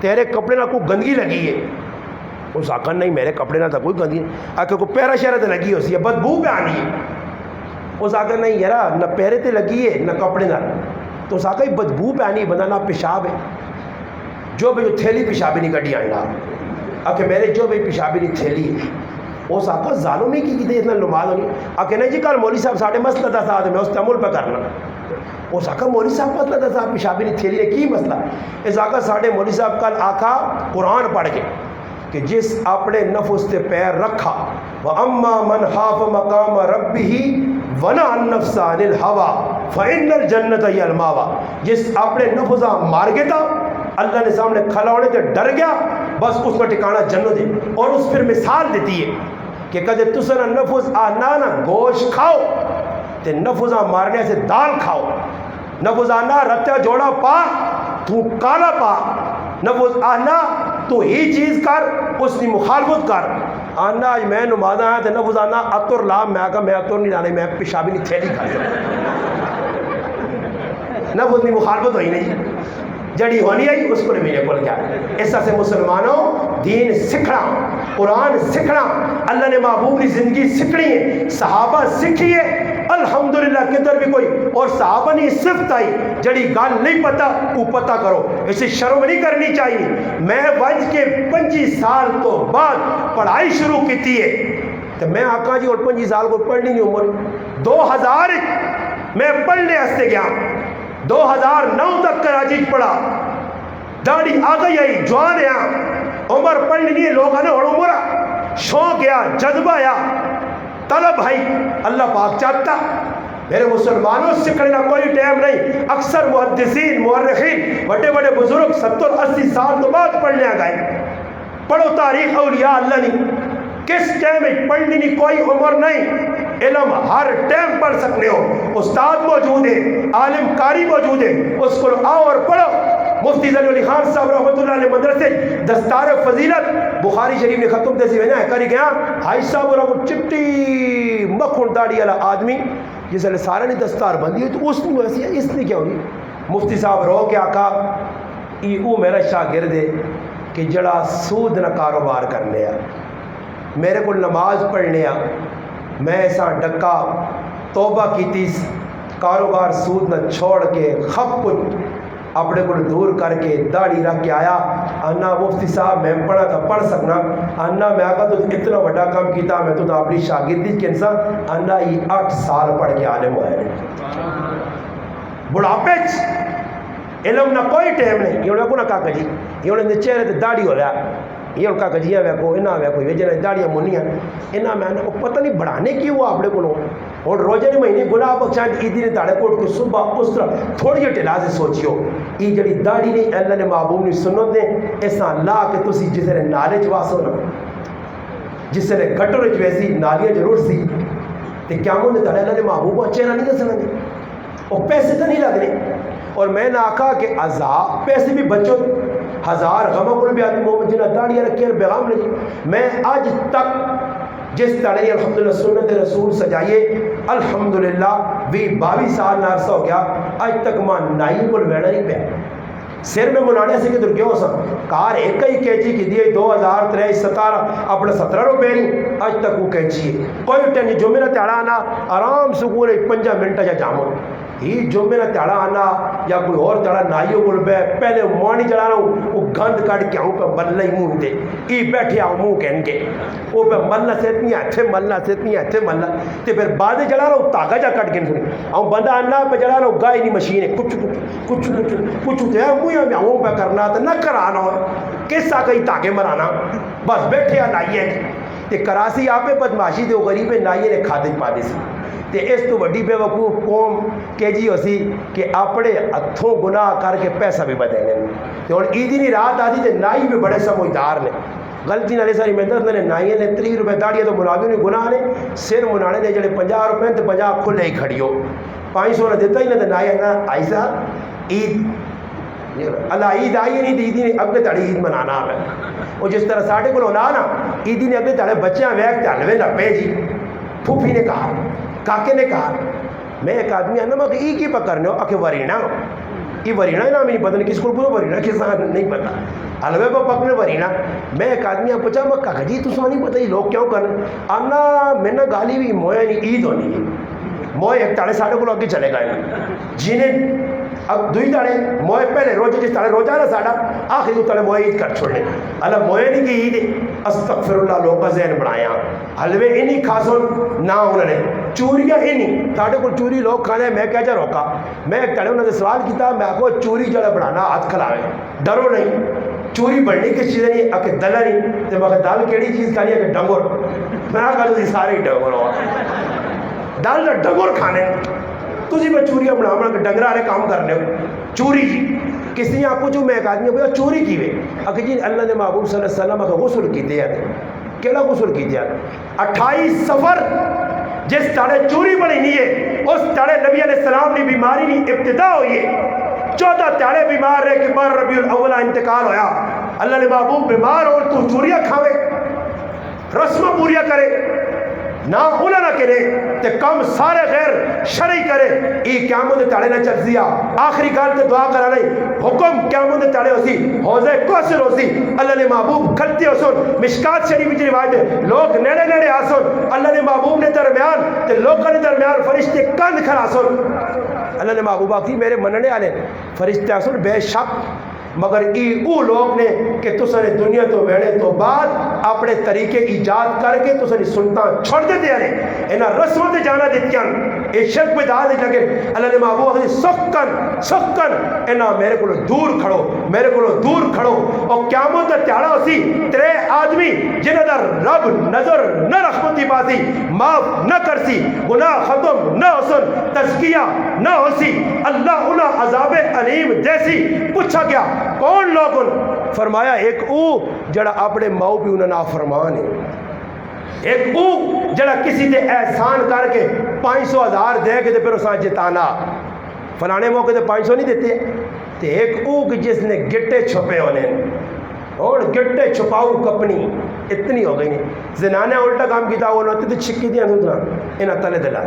S1: تیرے کپڑے نہ کوئی گندگی لگی ہے اس آخر نہیں میرے کپڑے نہ تھا کوئی گندگی آخر کو پیرا شہرہ تے لگی ہوسی ہے بدبو پہ آنی ہے اس آخر نہیں یارا نہ پیرے تے لگی ہے نہ کپڑے نہ تو اس آخر بدبو پہ آنی بندہ نہ پیشاب ہے جو بھی تھیلی پیشابی نہیں کٹی آئیں آخر میرے جو بھی پیشابی نہیں تھیلی ہے اس آقا ظالمی کی اتنا نماز ہونی آکے نہیں جی کل مولوی صاحب ساڑھے مسئلہ تھا ساتھ میں اس عمل پہ کرنا اس آخا مولوی صاحب مسئلہ تھا صاحب پیشابی نہیں تھیلی ہے کی مسئلہ اس آخا ساڑھے مولوی صاحب کل آخا قرآن پڑھ کے کہ جس اپنے نفس تے پیر رکھا وَأَمَّا مَنْ خَافَ مَقَامَ رَبِّهِ وَنَهَا النَّفْسَ عَنِ الْهَوَىٰ فَإِنَّ الْجَنَّةَ هِيَ الْمَأْوَىٰ جس اپنے نفس مار گیا تھا اللہ نے سامنے کھڑا ہونے تے ڈر گیا بس اس کا ٹھکانہ جنت ہے اور اس پھر مثال دیتی ہے کہ کدے تسنا نفس آنا نا گوشت کھاؤ تے نفس مارنے سے دال کھاؤ نفس آنا رتہ جوڑا پا تو کالا پا نفس آنا تو ہی چیز کر اس کی مخالفت کر آنا آج میں نماز آیا تو نفس آنا اتر لا میں کہا میں اتر نہیں لانے میں پیشابی نہیں تھیلی کھا نفس کی مخالفت ہوئی نہیں جڑی ہونی آئی اس کو نہیں بول گیا ایسا سے مسلمانوں دین سکھنا قرآن سکھنا اللہ نے محبوب کی زندگی سکھنی ہے صحابہ سکھی ہے الحمدللہ کدھر بھی کوئی اور صحابہ نے صفت آئی جڑی گال نہیں پتا وہ پتا کرو اسے شرم نہیں کرنی چاہیے میں وج کے 25 سال تو بعد پڑھائی شروع کی تھی ہے تو میں آقا جی اور 25 سال کو پڑھنی نہیں عمر 2000 میں پڑھنے ہستے گیا 2009 تک کراچی پڑھا داڑھی آ گئی آئی جوان ہے عمر پڑھنی نہیں لوگ نے اور عمر شوق یا جذبہ یا طلب بھائی اللہ پاک چاہتا میرے مسلمانوں سکھنے کا کوئی ٹائم نہیں اکثر محدثین مورخین بڑے بڑے بزرگ 70-80 سال تو بعد پڑھنے آ گئے پڑھو تاریخ اولیاء اللہ نہیں کس ٹائم پڑھنی نہیں کوئی عمر نہیں علم ہر ٹائم پڑھ سکتے ہو استاد موجود ہے عالم قاری موجود ہے اس کو آؤ اور پڑھو مفتی ظفر علی خان صاحب رحمۃ اللہ علیہ مدرسے دستار فضیلت بخاری شریف نے ختم دے سی وینا کری گیا حاج صاحب اور چٹی مکھن داڑھی والا آدمی جس نے سارا نے دستار بندی ہوئی تو اس نے ایسی اس نے کیا ہوئی مفتی صاحب رو کے آقا وہ میرا شاگرد ہے کہ جڑا سود نہ کاروبار کرنے آ میرے کو نماز پڑھنے آ میں ایسا ڈکا توبہ کی تیس کاروبار سود نہ چھوڑ کے خب کچھ اپنے کو دور کر کے داڑھی رکھ کے آیا انا مفتی صاحب میں پڑھا تھا پڑھ سکنا انا میں آگا تو اتنا بڑا کام کیتا میں تو اپنی شاگردی کے انسان انا یہ 8 سال پڑھ کے عالم ہوئے بڑھاپے علم نہ کوئی ٹائم نہیں یہ کو نہ کہا جی یہ چہرے تے داڑھی ہو رہا یہ ان کا کجیاں ویکو انہاں ویکو یہ جنہیں داڑیاں منیاں انہاں میں نے پتہ نہیں بڑھانے کی ہوا اپنے کو اور روزے مہینے گناہ بخشان عیدی نے داڑے کوٹ کو صبح اس طرح تھوڑی ٹلا سے سوچیو یہ جڑی داڑھی نہیں اللہ نے محبوب نے سنت نے ایسا لا کہ تسی جس نے نالے چواسو نا جس نے گٹر ویسی نالیاں ضرور سی تے قیامت نے داڑے اللہ نے محبوب چہرہ نہیں دسنا نے اور پیسے تو نہیں لگنے اور میں نے آکھا کہ عذاب پیسے بھی بچو 1000 غمہ کو بھی آدمی محمد جنہ داڑیاں رکھے اور پیغام نہیں میں آج تک جس طرح الحمدللہ سنت رسول سجائیے الحمدللہ 22 سال نہ عرصہ ہو گیا آج تک ماں نائی کو بیڑا نہیں پہ سر میں منانے سے کدھر کیوں سا کار ایک ہی کیچی کی دیئے 2017 اپنے 17 روپے نہیں آج تک وہ کیچی ہے کوئی ٹینی جو میرا تیڑا آنا آرام سکون 5 منٹ یا جامو ہی جو میرا تیڑا آنا یا کوئی اور تیڑا نائیوں کو بے پہلے مانی چڑھانا وہ گند کٹ کے آؤں پہ ملنا ہی منہ دے ای بیٹھے آؤں منہ کہن کے وہ پہ ملنا سے اتنی ہتھے ملنا سے اتنی ہتھے ملنا تے پھر بعد چڑھا رہا ہوں تاگا جا کٹ کے سنی آؤں بندہ آنا پہ چڑھا رہا ہوں گائے نہیں مشین ہے کچھ تے منہ میں آؤں پہ کرنا تو نہ کرانا ہو کس آ گئی تاگے مرانا بس بیٹھے آ نائیے تے کراسی آپ بدماشی دے غریب نائیے نے کھادے پا دے سی تے اس تو وڈی بے وقوف قوم کہ جی اسی کہ اپنے ہتھوں گناہ کر کے پیسہ بھی بدے گئے تے اور عیدی نہیں رات آدھی تے نائی بھی بڑے سمجھدار نے غلطی نالے ساری محنت نے نائیے نے 30 روپے داڑیے تو مناوی نے گناہ نے سر منانے نے جڑے 50 روپے تے 50 کھلے ہی کھڑیو 500 نے دیتا ہی نہ تے نائیے نا ایسا عید اللہ عید آئی نہیں عیدی نے اگلے تاڑی عید منانا ہے اور جس طرح ساڑھے کو ہونا نا عیدی نے اگلے تاڑے بچیاں ویک تے حلوے نہ پے جی پھوپھی نے کہا کاکے نے کہا میں ایک آدمی آنا میں ای کی پکڑنے ہو اکھے ورینا یہ ورینا نام نہیں پتہ نہیں کس کو پورا ورینا کس طرح نہیں پتہ حلوے پہ پکنے ورینا میں ایک آدمی آپ پوچھا میں کہا جی تو سمجھ نہیں پتہ یہ لوگ کیوں کرنے آنا میں نے گالی بھی مویا نہیں عید ہونی ہے موئے ایک تاڑے ساڑھے کو لوگ چلے گئے جنہیں اب دوئی تاڑے موئے پہلے روزے جس تاڑے روزہ نا ساڑا آخری تو تاڑے موئے عید کر چھوڑنے اللہ موئے نہیں کی عید استغفر اللہ لوگا ذہن بڑھایا حلوے انہی کھاسون نہ انہوں نے چوریاں انہی تاڑے کو چوری لوگ کھانے میں کیا جا روکا میں ایک تاڑے انہوں نے سوال کیتا میں کو چوری جڑا بڑھانا ہاتھ کھلاوے ڈرو نہیں چوری بڑھنی کس چیز نہیں اکے دلہ نہیں تو مگر دال کیڑی چیز کھانی ہے کہ ڈنگور میں کہا تو سارے ڈنگور ہوا دال دا ڈنگور کھانے تجھے میں چوریاں بنا کہ ڈنگرہ آرے کام کرنے ہو چوری جی کسی نے آپ کو جو میں ایک آدمی کو چوری کی ہوئے اگر جی اللہ نے محبوب صلی اللہ علیہ وسلم کا غسل کی دیا تھے کیلا غسل کی دیا 28 سفر جس تاڑے چوری بڑی نہیں ہے اس تاڑے نبی علیہ السلام نے بیماری نہیں ابتدا ہوئی ہے 14 تاڑے بیمار رہے کہ بار ربیع الاولہ انتقال ہویا اللہ نے محبوب بیمار اور تو چوریاں کھاوے رسمہ پوریا کرے نہ اولا نہ کرے تے کم سارے غیر شرعی کرے ای قیامت تاڑے نہ چل دیا آخری کار تے دعا کرا نہیں حکم قیامت تاڑے ہوسی حوضے کوثر ہوسی اللہ نے محبوب کھلتے ہو سن مشکات شریف کی روایت ہے لوگ نیڑے نیڑے آسن اللہ نے محبوب نے درمیان تے لوگوں نے درمیان فرشتے کند کھڑا سن اللہ نے محبوب آخری میرے مننے آنے فرشتے آسن بے شک مگر ای او لوگ نے کہ تسا نے دنیا تو ویڑے تو بعد اپنے طریقے ایجاد کر کے تسا نے سلطان چھوڑ دے دیا نے انہا رسموں دے جانا دیتیاں اے شرک میں دعا دے لگے اللہ نے محبوب آخری سکن انہا میرے کو دور کھڑو اور قیامت تا تیارا ہوسی ترے آدمی جنہ در رب نظر نہ رحمتی بازی معاف نہ کرسی گناہ ختم نہ حسن تزکیہ نہ ہوسی اللہ انہا عذاب علیم جیسی پوچھا گیا کون لوگن فرمایا ایک او جڑا اپنے ماؤ بھی انہاں نافرمان ہے ایک او جڑا کسی دے احسان کر کے 500,000 دے کے پھر اساں جتانا فلانے موقع تے 500 نہیں دیتے تے ایک او کہ جس نے گٹے چھپے ہونے اور گٹے چھپاؤ کپنی اتنی ہو گئی نہیں زنانے الٹا کام کیتا وہ نہ تے چھکی دیاں دوسرا انہاں تلے دلا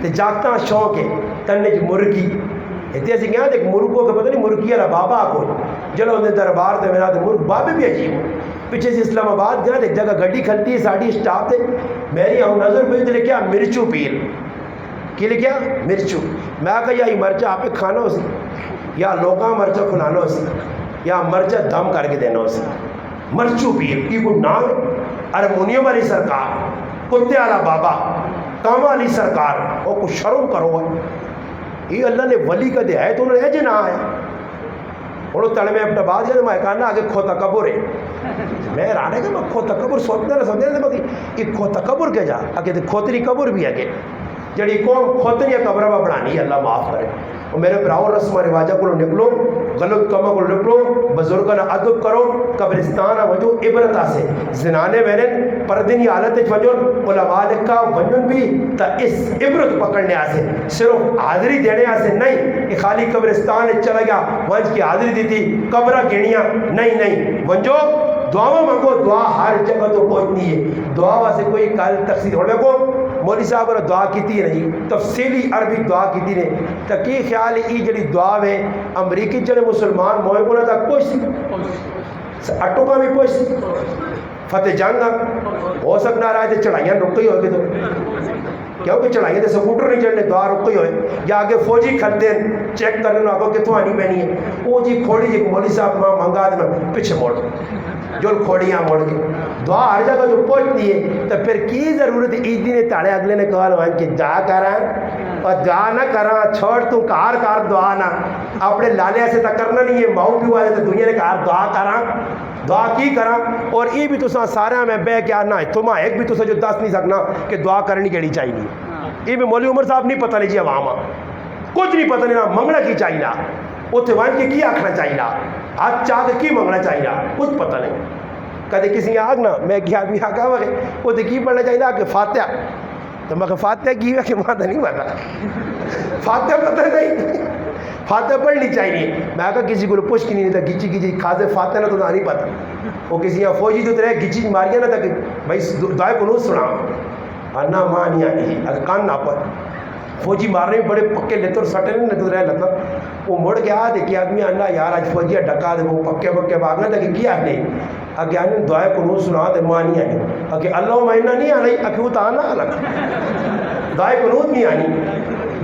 S1: تے جاگتا شوق ہے تنے مرغی اتنے اسی کہاں ایک مرغوں کا پتہ نہیں مرغی والا بابا کو جلو انہیں دربار دے میرا تو مرغ بابے بھی عجیب پیچھے سے اسلام آباد جہاں ایک جگہ گڈی کھلتی ہے ساڑھی اسٹاپ تے میری آؤں نظر پہ لکھیا مرچو پیر کی لکھیا مرچو میں کہا یا یہ مرچہ آپ کھانا ہو سی یا لوگاں مرچہ کھلانا ہو سی یا مرچہ دم کر کے دینا ہو سی مرچو پیر یہ کوئی نام ارمونیم علی سرکار کتے والا بابا کام علی سرکار وہ کچھ شرم کرو ہے یہ اللہ نے ولی کا دیا ہے تو انہوں نے ایجے نہ آئے انہوں تڑے میں اپنا بات جائے میں کہنا آگے کھو تکبر ہے میں رانے کہ میں کھو تکبر سوچنے رہا یہ کھو تکبر کے جا آگے کھوتری قبر بھی آگے جڑی قوم کھوتری قبرہ بڑھانی ہے اللہ معاف کرے اور میرے براؤ رسم و رواجہ کو نکلو غلط کاموں کو نکلو بزرگانہ ادب کرو قبرستانہ وجو عبرت آسے زنانے میں نے پردنی حالت وجن علماء لکھا وجن بھی تا اس عبرت پکڑنے آسے صرف حاضری دینے آسے نہیں کہ خالی قبرستان چلا گیا ونج کی حاضری دی تھی قبرہ گھنیاں نہیں ونجو دعاوں منگو دعا ہر جگہ تو پہنچنی ہے دعا واسے کوئی کال تقسیم ہونے کو مولوی صاحب نے دعا کیتی ہے نہیں تفصیلی عربی دعا کیتی نے تکی خیال ای جڑی دعا ہے امریکی جڑے مسلمان موئے کو نہ تک پوچھ اٹو کا بھی پوچھ فتح جنگ ہو سکنا رہا ہے تو چڑھائیاں رک گئی ہوگی تو کیونکہ چڑھائیاں تو سکوٹر نہیں چڑھنے دعا رک گئی ہوئے یا آگے فوجی کھلتے ہیں چیک کرنے آگو کتوں آنی پہنی ہے وہ جی کھوڑی جی مولوی صاحب ماں منگا دینا پیچھے موڑ جو کھوڑیاں موڑ کے دعا ہر جگہ جو پہنچتی ہے تو پھر کی ضرورت عیدی نے تاڑے اگلے نے کہا لوگ کہ دعا کرا اور دعا نہ کرا چھوڑ تو کار دعا نہ اپنے لالے سے تک کرنا نہیں ہے ماؤں پیو والے تو دنیا نے کہا دعا کرا دعا کی کرا اور یہ بھی تو سارا میں بے کیا نہ ہے تمہاں ایک بھی تو جو دس نہیں سکنا کہ دعا کرنی کیڑی چاہیے یہ بھی مولوی عمر صاحب نہیں پتہ نہیں جی عوام کچھ نہیں پتہ نہیں نہ منگنا کی چاہیے اتنے وان کے کی آکھنا چاہیے ہاتھ چاہ کے کی منگنا چاہیے کچھ پتہ نہیں کدے کسی آگ نا میں کیا آدمی آگا وغیرہ وہ تو کی پڑھنا چاہیے کہ فاتحہ تو میں فاتحہ کی ہے کہ وہاں تو نہیں پتا فاتحہ پتہ نہیں فاتحہ پڑھنی چاہیے میں کہا کسی کو پوچھ کی نہیں تھا گچی خاصے فاتحہ نہ تو نہیں پتا وہ کسی یہاں فوجی تو رہے گچی ماریاں نہ تھا کہ بھائی دعائے کو نہیں سنا نہ ماں نہیں آنی اگر کان نہ پر فوجی مارنے میں بڑے پکے لیتے اور سٹے نہیں تو رہے لتا وہ مڑ کے آ دے کہ آدمی آنا یار آج فوجی ڈکا دے وہ پکے بھاگنا تھا کہ کیا نہیں اگے آنے دعائے کو نہیں سنا دے ماں نہیں آنی اگے اللہ مہینہ نہیں آنا اگے وہ تو آنا الگ دعائے کو نہیں آنی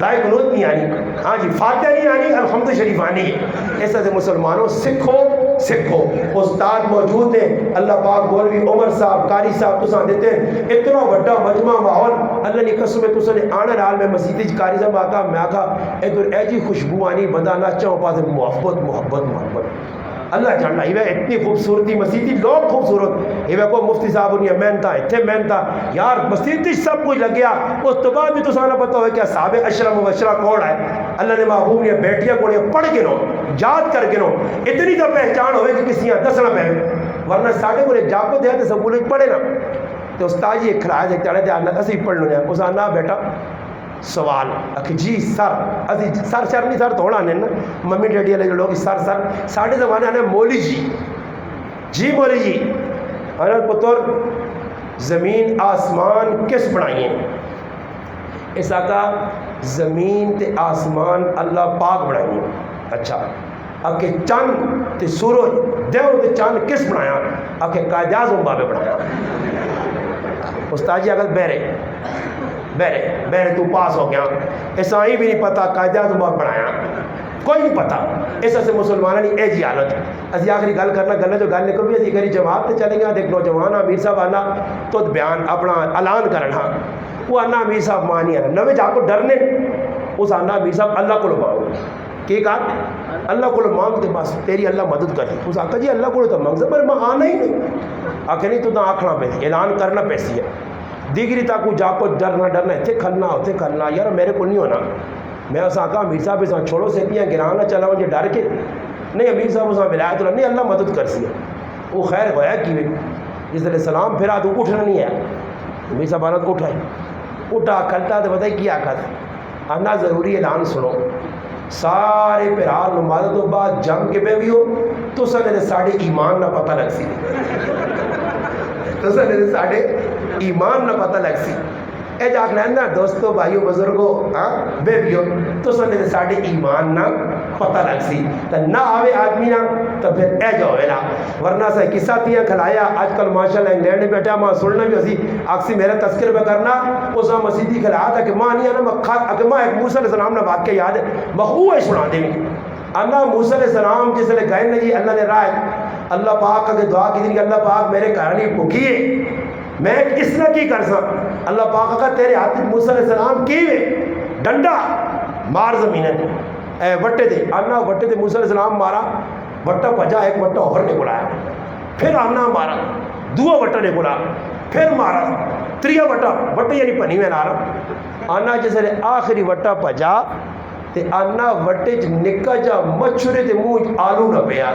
S1: دعائے قنوت نہیں آنی، ہاں جی فاتحہ نہیں آنی، الحمد شریف آنی ہے۔ ایسا سے مسلمانوں سکھو استاد موجود ہیں، اللہ پاک مولوی عمر صاحب قاری صاحب تساں دیتے ہیں اتنا بڑا مجمع ماحول، اللہ نے قسم ہے تساں نے آنے نال میں مسجد قاری صاحب آقا میں آقا ادھر اے جی خوشبو آنی بندہ نہ چاہوں پاس محبت اللہ جاننا ہی اتنی خوبصورتی مسجد لوگ خوبصورت یہ کو مفتی صاحب انہیں محنت اتنے محنت یار مسجد سب کچھ لگ گیا، اس تو بعد بھی تو سانا پتہ ہوئے کہ صحاب اشرم و اشرا کون ہے، اللہ نے محبوب نے بیٹیاں کو پڑھ کے نو یاد کر کے نو اتنی تو پہچان ہوئے کہ کسی یہاں دسنا پہ ورنہ ساڑھے کو جاپت ہے تو سب کو پڑھے نا تو استاد جی کھڑایا جائے چڑھے تھے اسی پڑھ لوں اس آنا بیٹا سوال اکھ جی سر اسی سر نہیں سر تھوڑا آنے نا ممی ڈیڈی والے لوگ سر ساڑھے زمانے آنے مولی جی مولی جی انا پتر زمین آسمان کس بنائی ہیں؟ اس آقا زمین تے آسمان اللہ پاک بنائی ہیں۔ اچھا اکھے چند تے سورج دیو تے چند کس بنایا؟ اکھے قائد اعظم بابے بنایا۔ استاد جی اگر بہرے تو پاس ہو گیا ایسا ہی بھی نہیں پتا قائد اعظم بابا بنایا کوئی نہیں پتا، ایسا سے مسلمانوں نے اے جی حالت اسی آخری گل کرنا گلے جو گل نکل بھی اسی کری جواب تے چلیں گے دیکھ نوجوان امیر صاحب آنا تو بیان اپنا اعلان کرنا وہ آنا امیر صاحب مانی آنا نوے جا کو ڈرنے اس آنا امیر صاحب اللہ کو مانگو کی کہا اللہ کو مانگتے بس تیری اللہ مدد کرتی اس آقا جی اللہ کو تو مانگ پر میں آنا ہی نہیں آخر نہیں تو نہ آکھنا پیسی اعلان کرنا پیسی ہے دیگری تاکو جا کو ڈرنا اتنے کھلنا یار میرے کو نہیں ہونا میں اسا کہا امیر صاحب اسا چھوڑو سیتیاں گرانا چلا مجھے ڈر کے نہیں امیر صاحب اسا ولایت اللہ نہیں اللہ مدد کر سی وہ خیر ہویا کی جس طرح سلام پھرا تو اٹھنا نہیں ہے امیر صاحب آنا تو اٹھا کھلتا تو بتائی کیا کھتا آنا ضروری اعلان سنو سارے پھرا نماز تو بعد جم کے بے بھی ہو تو سنے ساڑھے ایمان نہ پتہ لگ سی تو سنے ساڑھے ایمان نہ پتہ لگ سی اے جاک لینا دوستو بھائیو بزرگو بے بیو تو سنے ساڑھے ایمان نہ پتہ لگ سی تو نہ آوے آدمی نہ تو پھر اے جو ہے نا ورنہ سے قصہ تیاں کھلایا آج کل ماشاءاللہ انگلینڈ میں بیٹھا ماں سننا بھی اسی آکسی میرا تذکر پہ کرنا اس میں مسیدی کھلایا تھا کہ ماں نہیں آنا ماں ایک موسیٰ علیہ السلام نے واقعہ یاد ہے مخوع سنا دیں اللہ موسیٰ علیہ السلام جس نے گئے نہیں اللہ نے رائے اللہ پاک کا دعا کی دن اللہ پاک میرے کہانی بھوکیے میں اس نے کی کر سا اللہ پاک کا تیرے ہاتھ موسیٰ علیہ السلام کیوے ڈنڈا مار زمینیں وٹے دے آنا وٹے دے موسیٰ علیہ السلام مارا وٹا پجا ایک وٹا اور نکلایا پھر آنا مارا دو وٹا نکلا پھر مارا تریا وٹا وٹے یعنی پنی میں نارا آنا جس نے آخری وٹا پجا تے آنا وٹے نکا جا مچھرے تے منہ آلو نہ پیا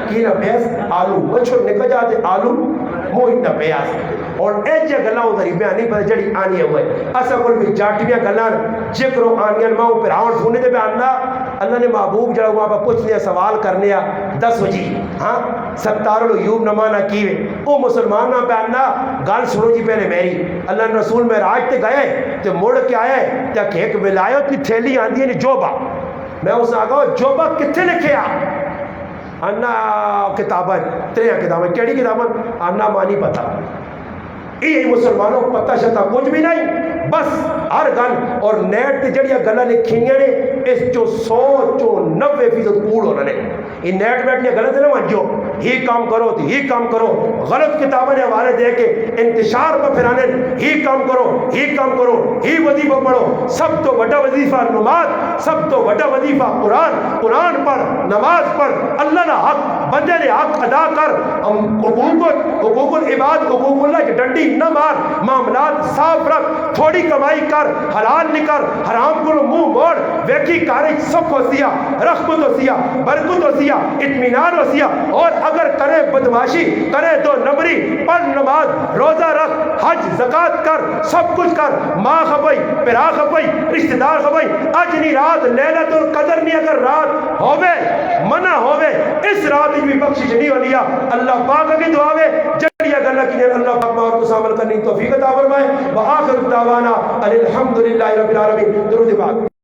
S1: کی نہ پیاس آلو مچھر نکا جا تے آلو منہ نہ پیاس اور ایجے گلاؤں داری بیانی پر جڑی آنی ہوئے اسا کل بھی جاٹیاں گلان جکرو آنیاں ماں پر آن سونے دے بیاننا اللہ نے محبوب جڑا وہاں پر پوچھنے سوال کرنے 10 بجی ہاں 17 یوب نمانا کیوے او مسلمان نہ بیاننا گال سنو جی پہلے میری اللہ نے رسول میں راج تے گئے تے موڑ کے آئے تے ایک ولایت کی تھیلی آندی ہے جوبا میں اس آگا جوبا کتھے لکھے آنا کتابیں تریاں کتابیں کیڑی کتابیں آنا مانی پتا یہ مسلمانوں پتہ شتا کچھ بھی نہیں بس ہر گل اور نیٹ تے جڑیاں گلاں لکھیاں نے اس جو 100-90% کوڑ ہونا نے یہ نیٹ ویٹ نے غلط نہ منجو ہی کام کرو تو ہی کام کرو غلط کتابیں نے حوالے دے کے انتشار پر پھرانے ہی کام کرو ہی وظیفہ پڑھو سب تو بڑا وظیفہ نماز سب تو بڑا وظیفہ قرآن پڑھ نماز پڑھ اللہ کا حق بندے نے حق ادا کر حقوق العباد حقوق اللہ کی ڈنڈی نہ مار معاملات صاف رکھ تھوڑی کمائی کر حلال نکر حرام کو منہ موڑ ویکھی کارج سکھ ہو سیا رحمت ہو سیا برکت ہو سیا اطمینان ہو سیا اور اگر کرے بدماشی کرے تو نمبری پڑھ نماز روزہ رکھ حج زکات کر سب کچھ کر ماں خبئی پرا خبئی رشتہ دار خبئی اج نہیں رات لیلۃ القدر نہیں اگر رات ہوے منع ہوے اس رات بھی بخشش نہیں ہونی اللہ پاک کی دعا ہے جڑیاں گلاں کی اللہ پاک اور کو عمل کرنے کی توفیق عطا فرمائے وآخر دعوانا الحمدللہ رب العالمین درود پاک